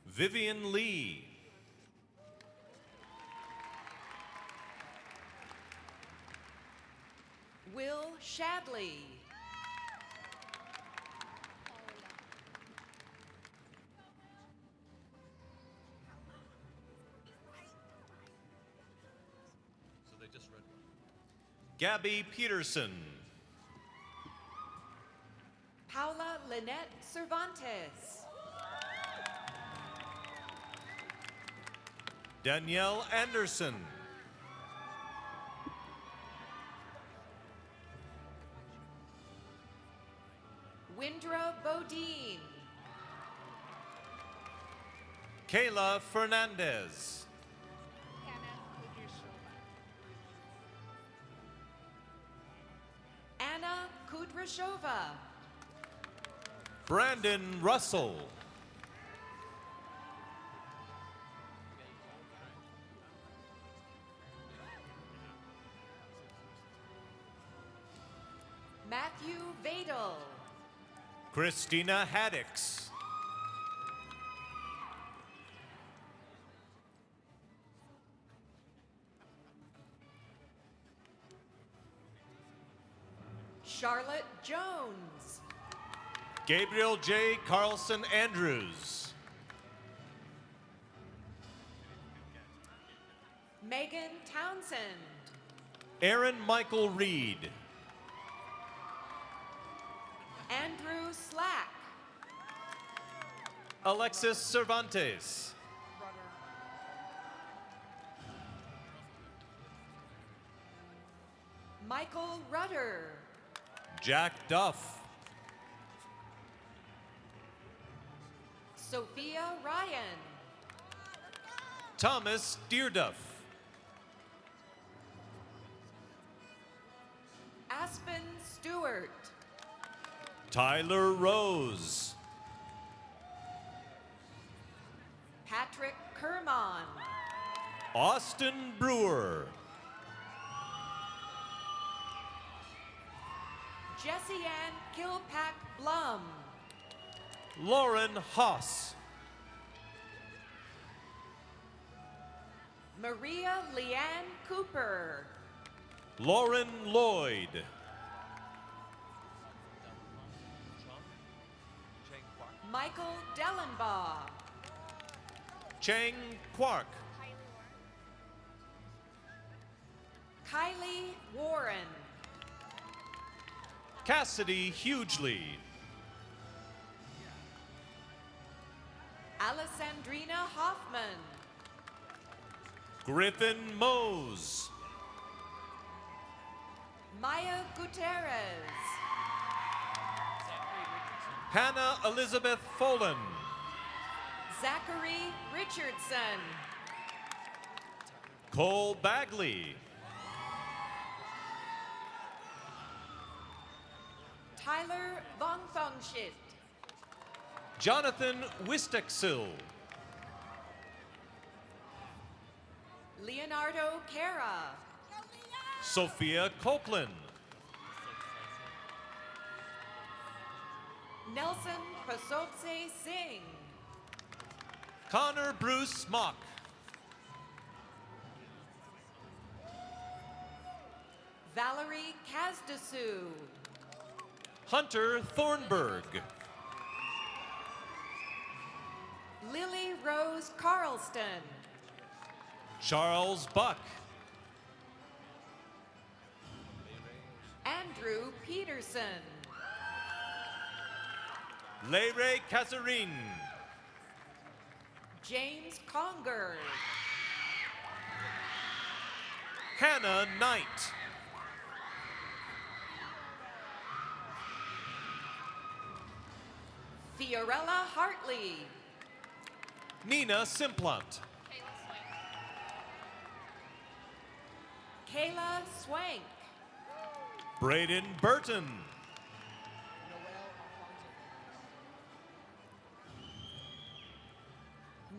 Vivian Lee. Will Shadley. So they just read one. Gabby Peterson. Paula Lynette Cervantes. Danielle Anderson. Windra Bodine. Kayla Fernandez. Anna Kudrashova. Brandon Russell. Matthew Vadel. Christina Haddix. Charlotte Jones. Gabriel J. Carlson Andrews. Megan Townsend. Aaron Michael Reed. Andrew Slack. Alexis Cervantes. Michael Rudder. Jack Duff. Sophia Ryan. Thomas Deerduff. Aspen Stewart. Tyler Rose. Patrick Kermon. Austin Brewer. Jessie Ann Kilpack Blum. Lauren Haas. Maria Leanne Cooper. Lauren Lloyd. Michael Dellenbaugh. Chang Quark. Kylie Warren. Cassidy Hughley. Alessandrina Hoffman. Griffin Mose. Maya Gutierrez. Hannah Elizabeth Folan. Zachary Richardson. Cole Bagley. Tyler Vongfongshit. Jonathan Wisteksil. Leonardo Cara. Sophia Copeland. Nelson Prasotse Singh. Connor Bruce Mock. Valerie Kazdasu. Hunter Thornburg. Lily Rose Carlston. Charles Buck. Andrew Peterson. Leire Casarin. James Conger. Hannah Knight. Fiorella Hartley. Nina Simplant. Kayla Swank. Braden Burton.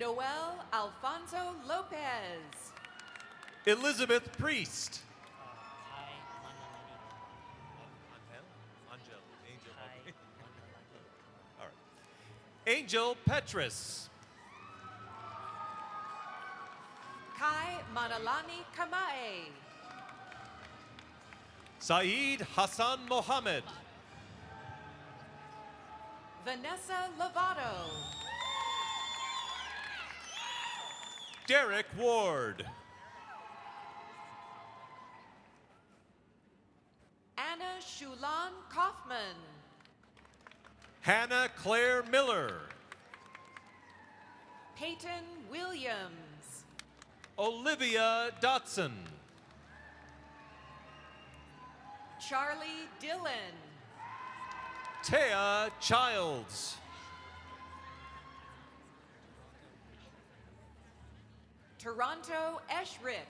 Noel Alfonso Lopez. Elizabeth Priest. All right. Angel Petrus. Kai Manalani Kamae. Saeed Hassan Mohammed. Vanessa Lovato. Derek Ward. Anna Shulan Kaufman. Hannah Claire Miller. Peyton Williams. Olivia Dotson. Charlie Dillon. Taya Childs. Toronto Eshrick.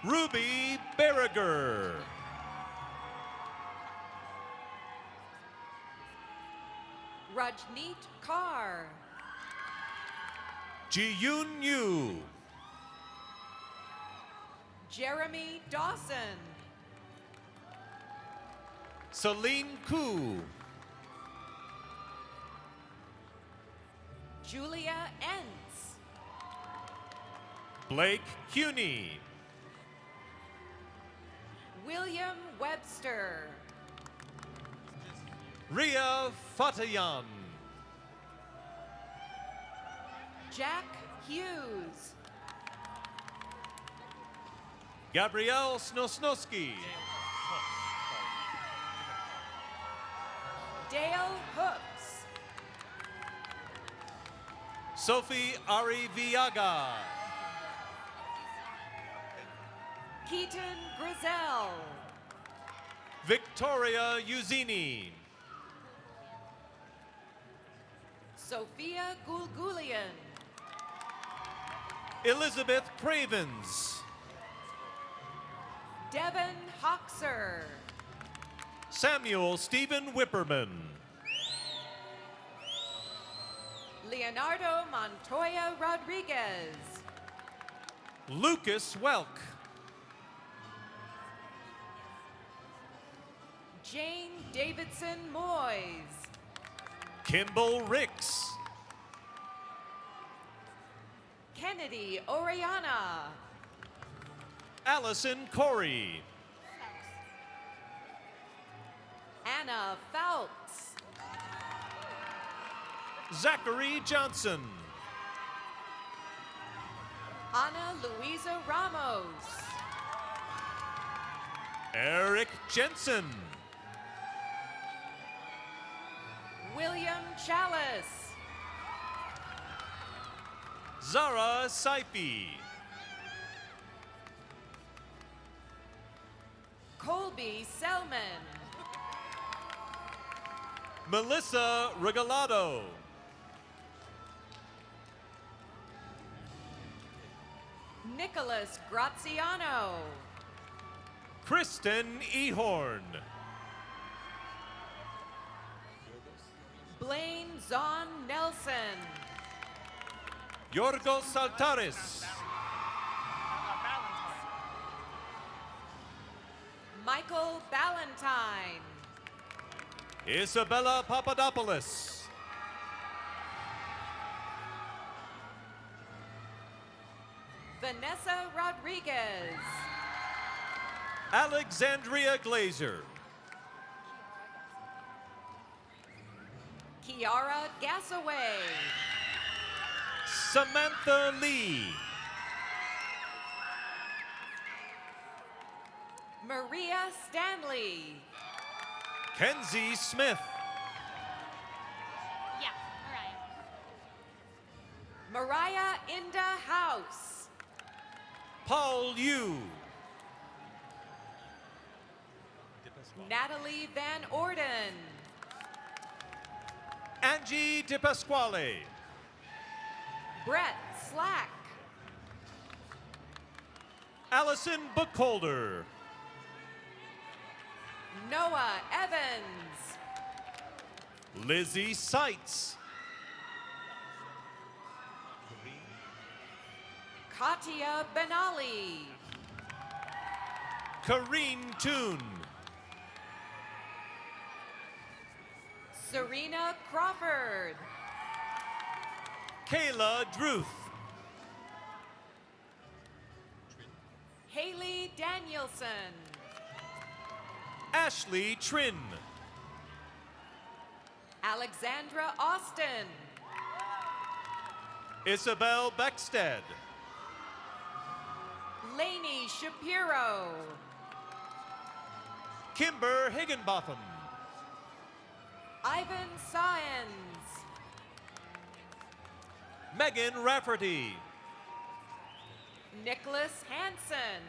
Ruby Berriger. Rajneet Kaur. Ji-Yoon Yu. Jeremy Dawson. Celine Koo. Julia Entz. Blake Cuney. William Webster. Ria Fatayan. Jack Hughes. Gabrielle Snosnowski. Dale Hooks. Sophie Ariviaga. Keaton Grizel. Victoria Uzini. Sophia Gulgulian. Elizabeth Cravens. Devin Hoxer. Samuel Stephen Whipperman. Leonardo Montoya Rodriguez. Lucas Welk. Jane Davidson Moyes. Kimball Ricks. Kennedy Oriana. Allison Corey. Anna Fouts. Zachary Johnson. Ana Luisa Ramos. Eric Jensen. William Chalice. Zara Saifi. Colby Selman. Melissa Regalado. Nicholas Graziano. Kristen Ehorn. Blaine Zahn Nelson. Yorgos Saltaris. Michael Ballantyne. Isabella Papadopoulos. Vanessa Rodriguez. Alexandria Glazer. Kiara Gassaway. Samantha Lee. Maria Stanley. Kenzie Smith. Yeah, all right. Mariah Inda House. Paul Yu. Natalie Van Orden. Angie DePasquale. Brett Slack. Allison Buckholder. Noah Evans. Lizzie Seitz. Katia Benali. Kareen Toon. Serena Crawford. Kayla Druth. Haley Danielson. Ashley Trin. Alexandra Austin. Isabel Beckstead. Lainey Shapiro. Kimber Higginbotham. Ivan Saenz. Megan Rafferty. Nicholas Hansen.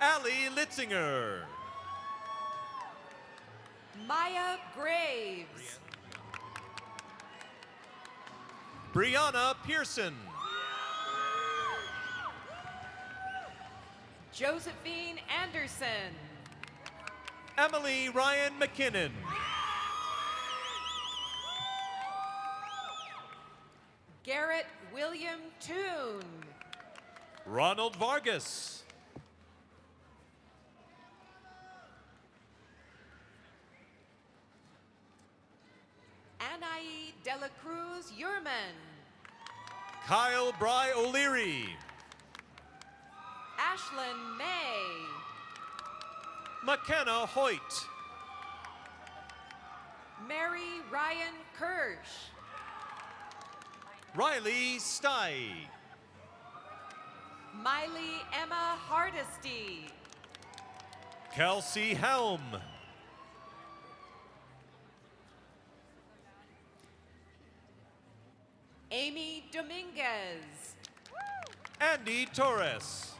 Ali Litzinger. Maya Graves. Brianna Pearson. Josephine Anderson. Emily Ryan McKinnon. Garrett William Toon. Ronald Vargas. Anai De La Cruz Yurman. Kyle Bry O'Leary. Ashlyn May. McKenna Hoyt. Mary Ryan Kirsch. Riley Stye. Miley Emma Hardesty. Kelsey Helm. Amy Dominguez. Andy Torres.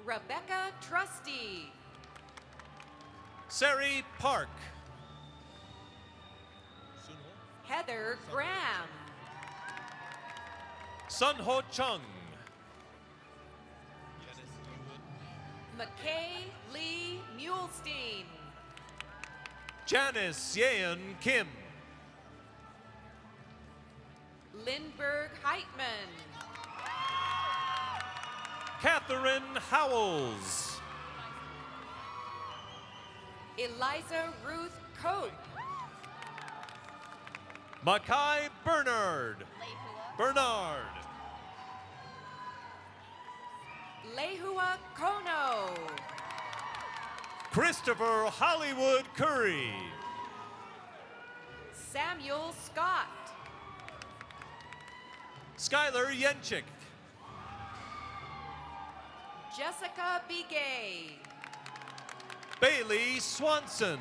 Rebecca Trusty. Sari Park. Heather Graham. Sun Ho Chung. McKay Lee Mulestein. Janice Yeon Kim. Lindbergh Heitman. Catherine Howells. Eliza Ruth Cope. Makai Bernard. Lehua Kono. Christopher Hollywood Curry. Samuel Scott. Skylar Yenchik. Jessica Begay. Bailey Swanson.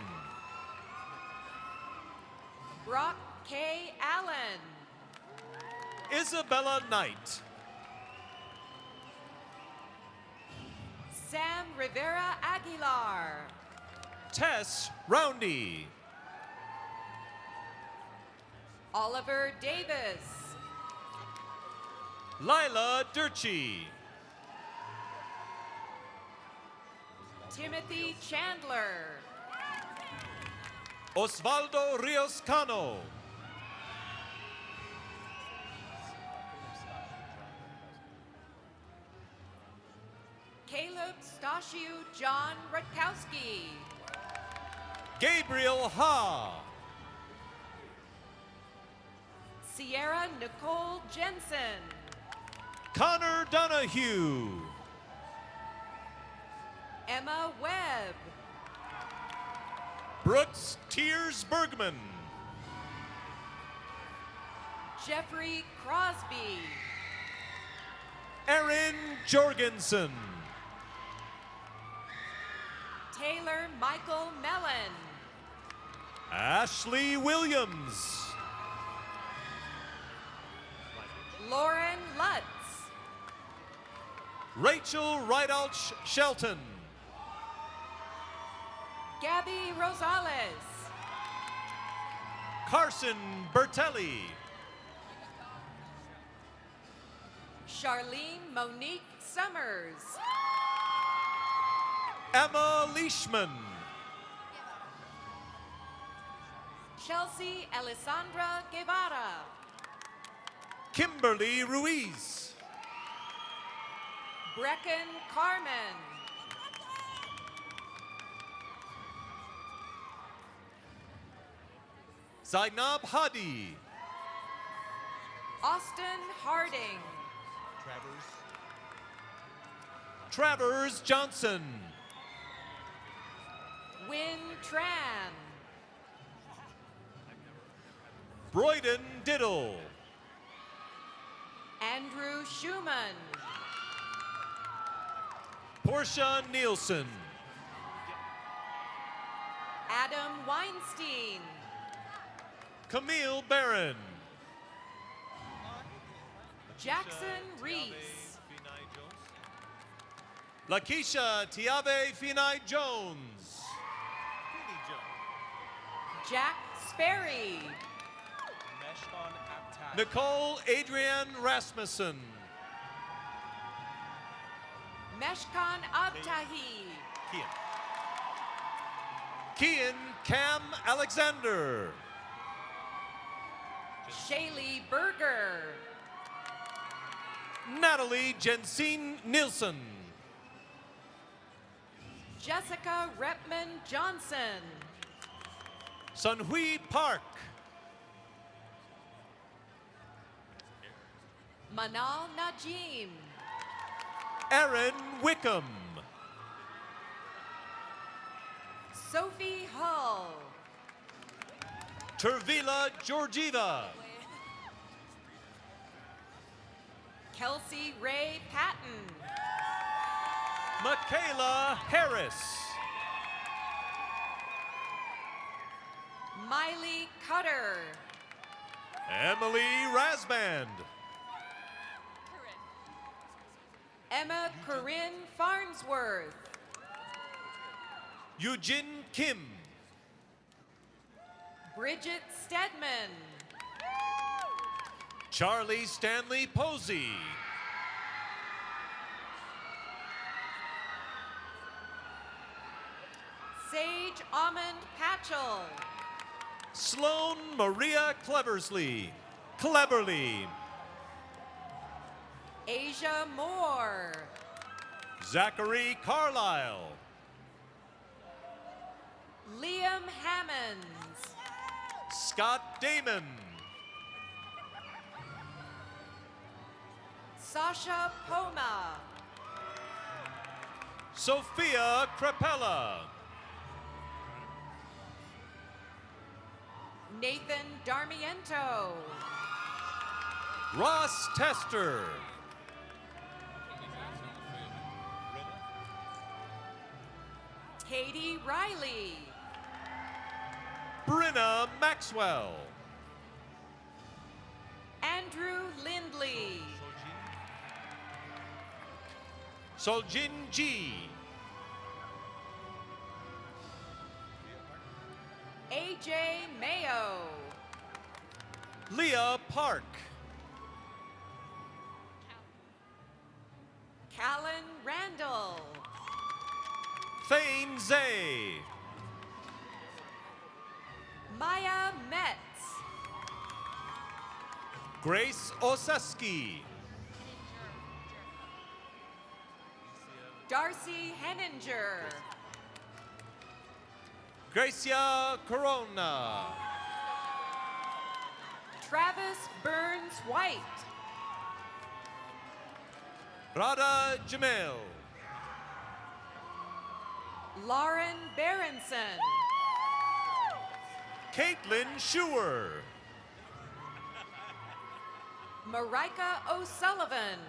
Brock K. Allen. Isabella Knight. Sam Rivera Aguilar. Tess Roundy. Oliver Davis. Lila Durchie. Timothy Chandler. Osvaldo Rios Cano. Caleb Stashiu John Rutkowski. Gabriel Ha. Sierra Nicole Jensen. Connor Donahue. Emma Webb. Brooks Tears Bergman. Jeffrey Crosby. Aaron Jorgensen. Taylor Michael Mellon. Ashley Williams. Lauren Lutz. Rachel Rideout Shelton. Gabby Rosales. Carson Bertelli. Charlene Monique Summers. Emma Leishman. Chelsea Alessandra Guevara. Kimberly Ruiz. Brecken Carmen. Zainab Hadi. Austin Harding. Travers Johnson. Win Tran. Broyden Diddle. Andrew Schumann. Portia Nielsen. Adam Weinstein. Camille Barron. Jackson Reese. Lakeisha Tiave Finai Jones. Jack Sperry. Nicole Adrienne Rasmussen. Meshkan Abtahi. Kian Cam Alexander. Shaylee Berger. Natalie Jensine Nielsen. Jessica Repman Johnson. Sunhui Park. Manal Najim. Aaron Wickham. Sophie Hull. Tervila Georgieva. Kelsey Ray Patton. Michaela Harris. Miley Cutter. Emily Rasband. Emma Corinne Farnsworth. Eugene Kim. Bridget Stedman. Charlie Stanley Posey. Sage Almond Patchell. Sloan Maria Cleverly. Asia Moore. Zachary Carlisle. Liam Hammonds. Scott Damon. Sasha Poma. Sophia Crapella. Nathan Darmiento. Ross Tester. Katie Riley. Brenna Maxwell. Andrew Lindley. Soljin Ji. AJ Mayo. Leah Park. Callan Randall. Thane Zay. Maya Metz. Grace Oseski. Darcy Henninger. Gracia Corona. Travis Burns White. Rada Jamel. Lauren Berenson. Caitlin Schuer. Marika O'Sullivan.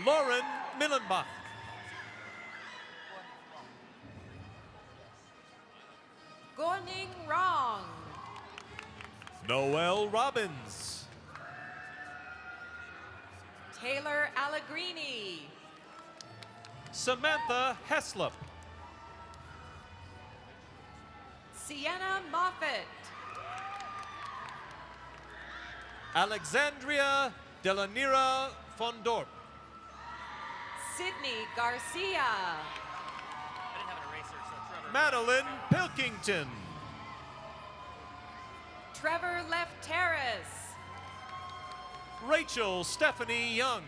Lauren Millenbach. Goning Rong. Noel Robbins. Taylor Allegrini. Samantha Heslop. Sienna Moffett. Alexandria Delanira Fondorp. Sydney Garcia. Madeline Pilkington. Trevor Lefteris. Rachel Stephanie Young.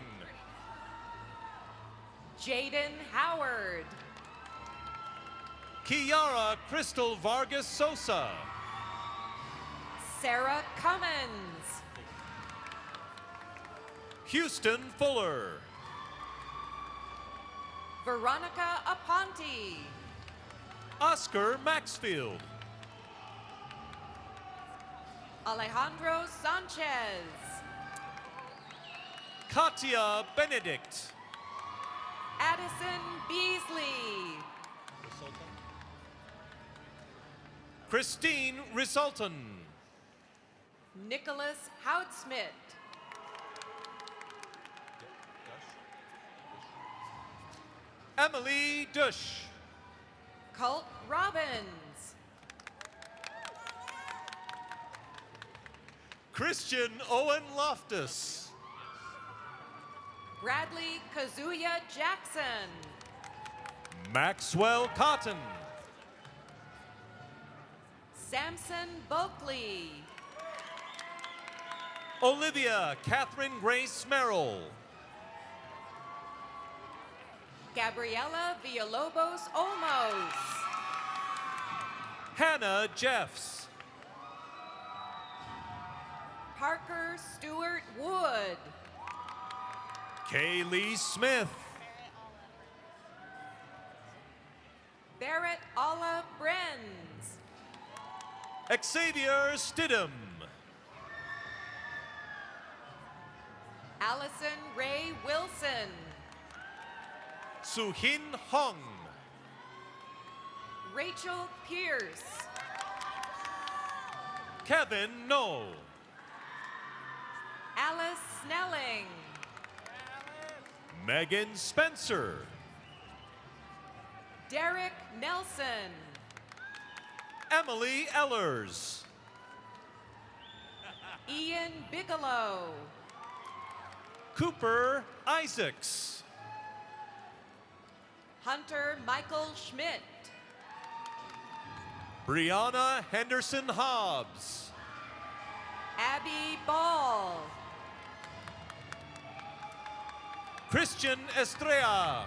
Jaden Howard. Kiara Crystal Vargas Sosa. Sarah Cummins. Houston Fuller. Veronica Aponte. Oscar Maxfield. Alejandro Sanchez. Katia Benedict. Addison Beasley. Christine Risulton. Nicholas Houdsmith. Emily Dush. Colt Robbins. Christian Owen Loftus. Bradley Kazuya Jackson. Maxwell Cotton. Samson Bulkley. Olivia Catherine Grace Merrill. Gabriela Villalobos Olmos. Hannah Jeffs. Parker Stewart Wood. Kaylee Smith. Barrett Alla Brenz. Xavier Stidham. Allison Ray Wilson. Suhin Hong. Rachel Pierce. Kevin No. Alice Snelling. Megan Spencer. Derek Nelson. Emily Ellers. Ian Bigelow. Cooper Isaacs. Hunter Michael Schmidt. Brianna Henderson Hobbs. Abby Ball. Christian Estrella.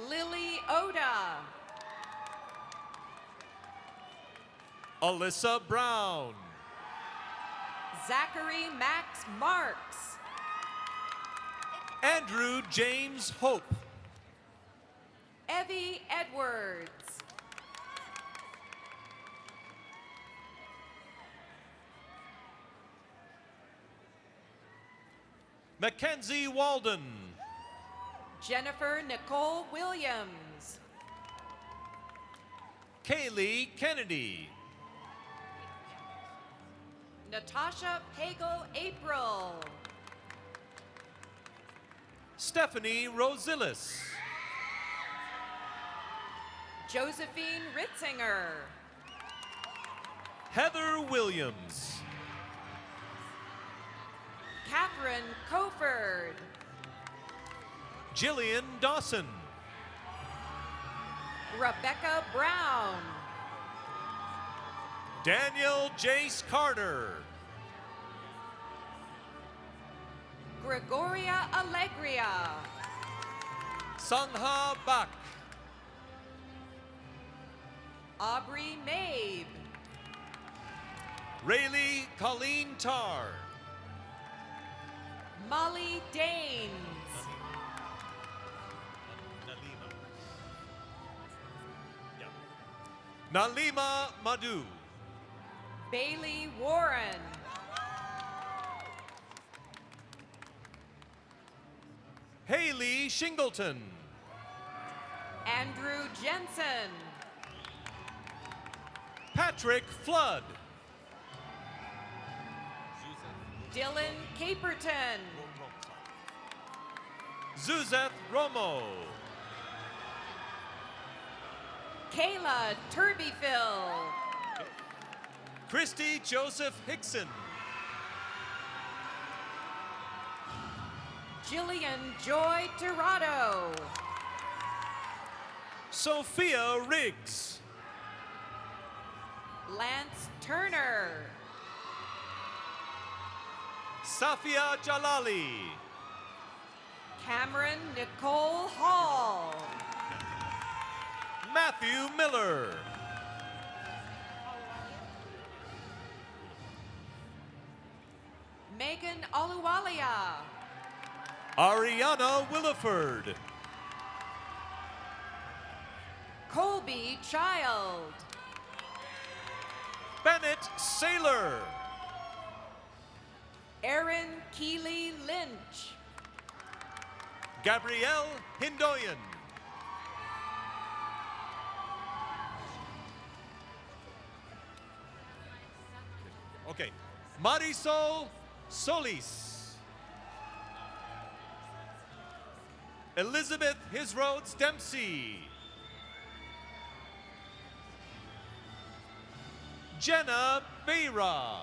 Lily Oda. Alyssa Brown. Zachary Max Marks. Andrew James Hope. Evie Edwards. Mackenzie Walden. Jennifer Nicole Williams. Kaylee Kennedy. Natasha Pagel April. Stephanie Rosillis. Josephine Ritzinger. Heather Williams. Catherine Coford. Jillian Dawson. Rebecca Brown. Daniel Jace Carter. Gregoria Allegria. Sangha Bak. Aubrey Mabe. Rayleigh Colleen Tarr. Molly Danes. Nalima Madhu. Bailey Warren. Haley Shingleton. Andrew Jensen. Patrick Flood. Dylan Caperton. Zuzeth Romo. Kayla Turbyfill. Christy Joseph Hickson. Jillian Joy Tirado. Sophia Riggs. Lance Turner. Safia Jalali. Cameron Nicole Hall. Matthew Miller. Megan Oluwalia. Ariana Williford. Colby Child. Bennett Saylor. Aaron Keeley Lynch. Gabrielle Hindoyan. Okay. Marisol Solis. Elizabeth Hisrhodes Dempsey. Jenna Beira.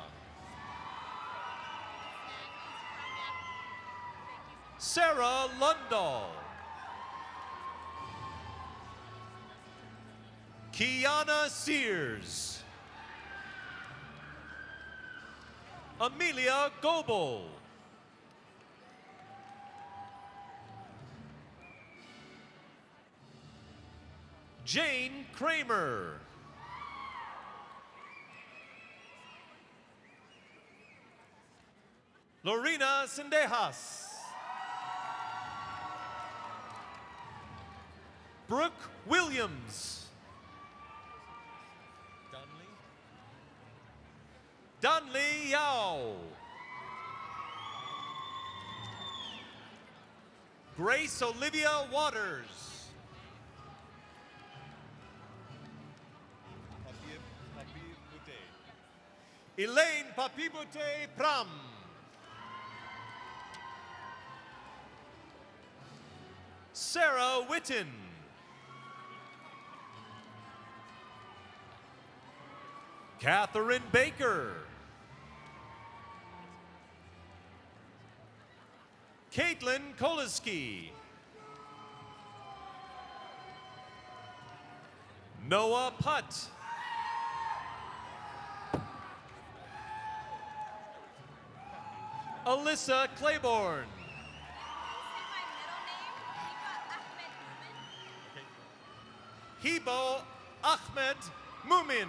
Sarah Lundahl. Kiana Sears. Amelia Goebel. Jane Kramer. Lorena Sendejas. Brooke Williams. Dunley Yao. Grace Olivia Waters. Elaine Papibute Pram. Sarah Witten. Catherine Baker. Caitlin Koliski. Noah Putt. Alyssa Claiborne. Hibo Ahmed Mumin.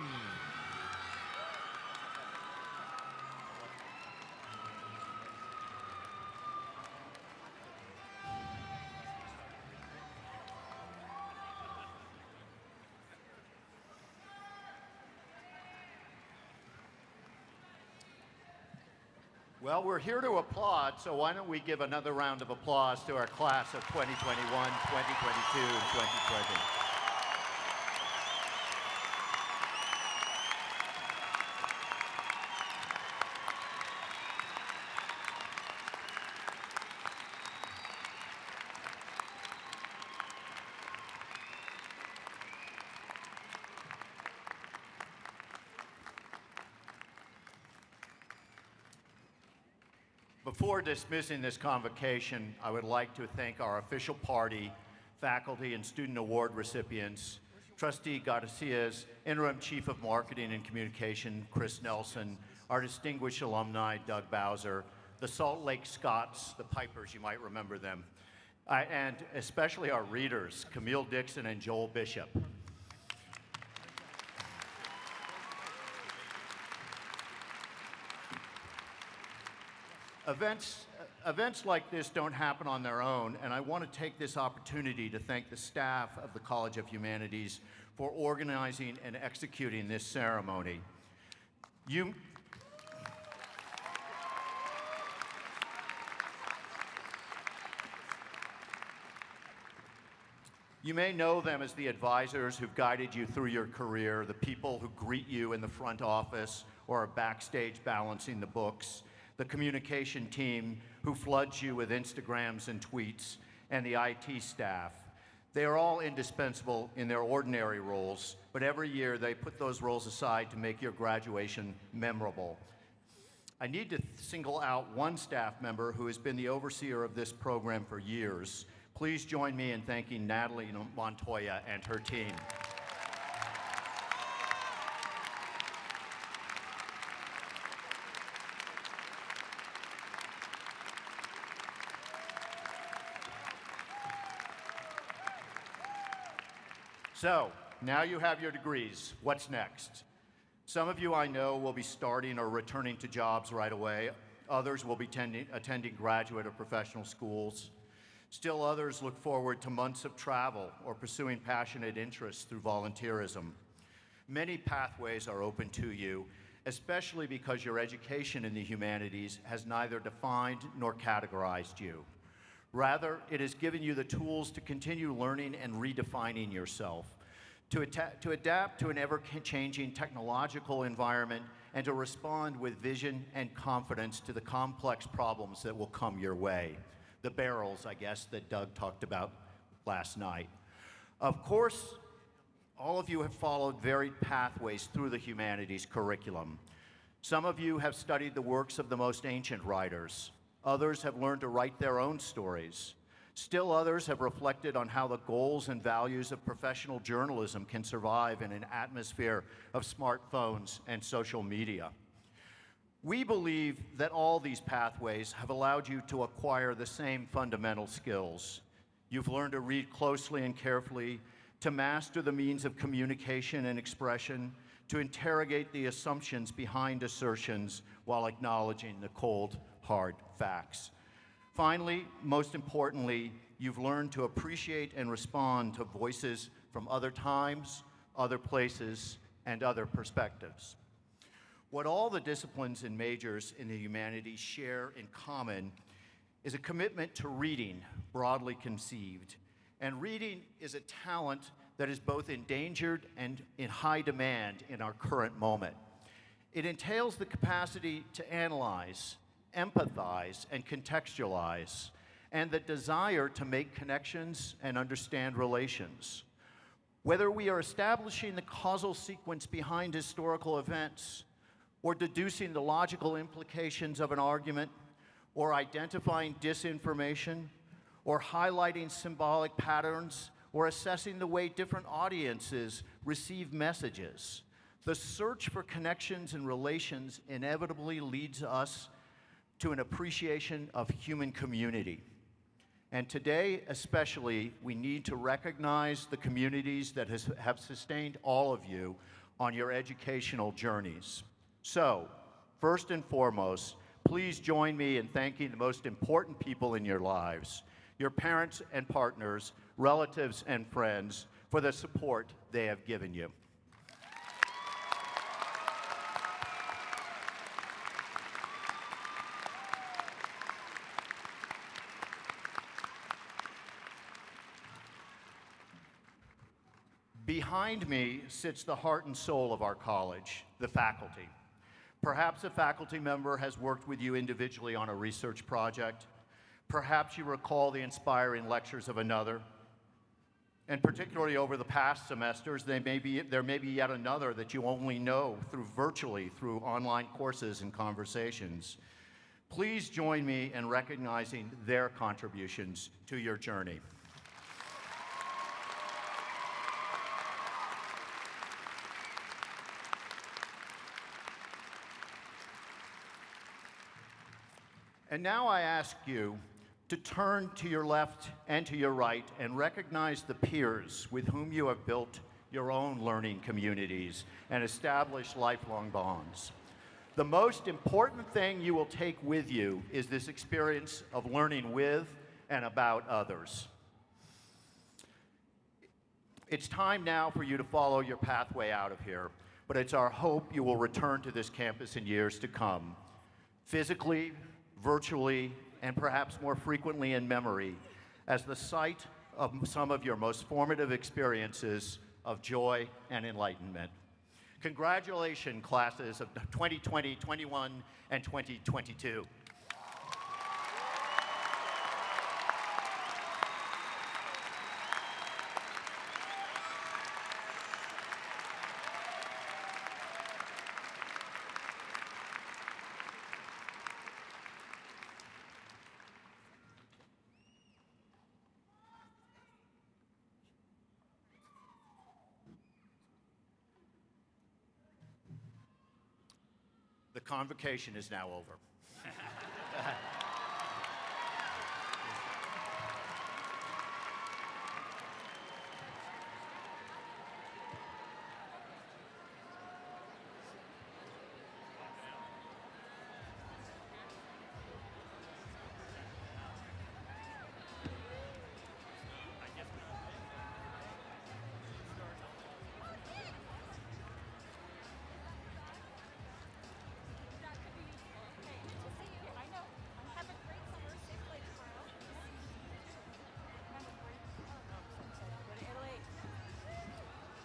Well, we're here to applaud, so why don't we give another round of applause to our class of 2021, 2022, and 2020. Before dismissing this convocation, I would like to thank our official party, faculty, and student award recipients, Trustee Garcia's Interim Chief of Marketing and Communication, Chris Nelson, our distinguished alumni, Doug Bowser, the Salt Lake Scots, the Pipers, you might remember them, and especially our readers, Camille Dixon and Joel Bishop. Events like this don't happen on their own, and I want to take this opportunity to thank the staff of the College of Humanities for organizing and executing this ceremony. You may know them as the advisors who've guided you through your career, the people who greet you in the front office or are backstage balancing the books, the communication team who floods you with Instagrams and tweets, and the IT staff. They are all indispensable in their ordinary roles, but every year they put those roles aside to make your graduation memorable. I need to single out one staff member who has been the overseer of this program for years. Please join me in thanking Natalie Montoya and her team. So, now you have your degrees. What's next? Some of you I know will be starting or returning to jobs right away. Others will be attending graduate or professional schools. Still others look forward to months of travel or pursuing passionate interests through volunteerism. Many pathways are open to you, especially because your education in the humanities has neither defined nor categorized you. Rather, it has given you the tools to continue learning and redefining yourself, to adapt to an ever-changing technological environment, and to respond with vision and confidence to the complex problems that will come your way. the barrels, I guess, that Doug talked about last night. Of course, all of you have followed varied pathways through the humanities curriculum. Some of you have studied the works of the most ancient writers. Others have learned to write their own stories. Still others have reflected on how the goals and values of professional journalism can survive in an atmosphere of smartphones and social media. We believe that all these pathways have allowed you to acquire the same fundamental skills. You've learned to read closely and carefully, to master the means of communication and expression, to interrogate the assumptions behind assertions while acknowledging the cold, hard facts. Finally, most importantly, you've learned to appreciate and respond to voices from other times, other places, and other perspectives. What all the disciplines and majors in the humanities share in common is a commitment to reading, broadly conceived. And reading is a talent that is both endangered and in high demand in our current moment. It entails the capacity to analyze, empathize, and contextualize, and the desire to make connections and understand relations. Whether we are establishing the causal sequence behind historical events, or deducing the logical implications of an argument, or identifying disinformation, or highlighting symbolic patterns, or assessing the way different audiences receive messages, the search for connections and relations inevitably leads us to an appreciation of human community. And today, especially, we need to recognize the communities that have sustained all of you on your educational journeys. So, first and foremost, please join me in thanking the most important people in your lives, your parents and partners, relatives and friends, for the support they have given you. Behind me sits the heart and soul of our college, the faculty. Perhaps a faculty member has worked with you individually on a research project. Perhaps you recall the inspiring lectures of another. And particularly over the past semesters, there may be yet another that you only know virtually through online courses and conversations. Please join me in recognizing their contributions to your journey. And now I ask you to turn to your left and to your right and recognize the peers with whom you have built your own learning communities and established lifelong bonds. The most important thing you will take with you is this experience of learning with and about others. It's time now for you to follow your pathway out of here, but it's our hope you will return to this campus in years to come, physically, virtually, and perhaps more frequently in memory, as the site of some of your most formative experiences of joy and enlightenment. Congratulations, classes of 2020, 21, and 2022. The convocation is now over.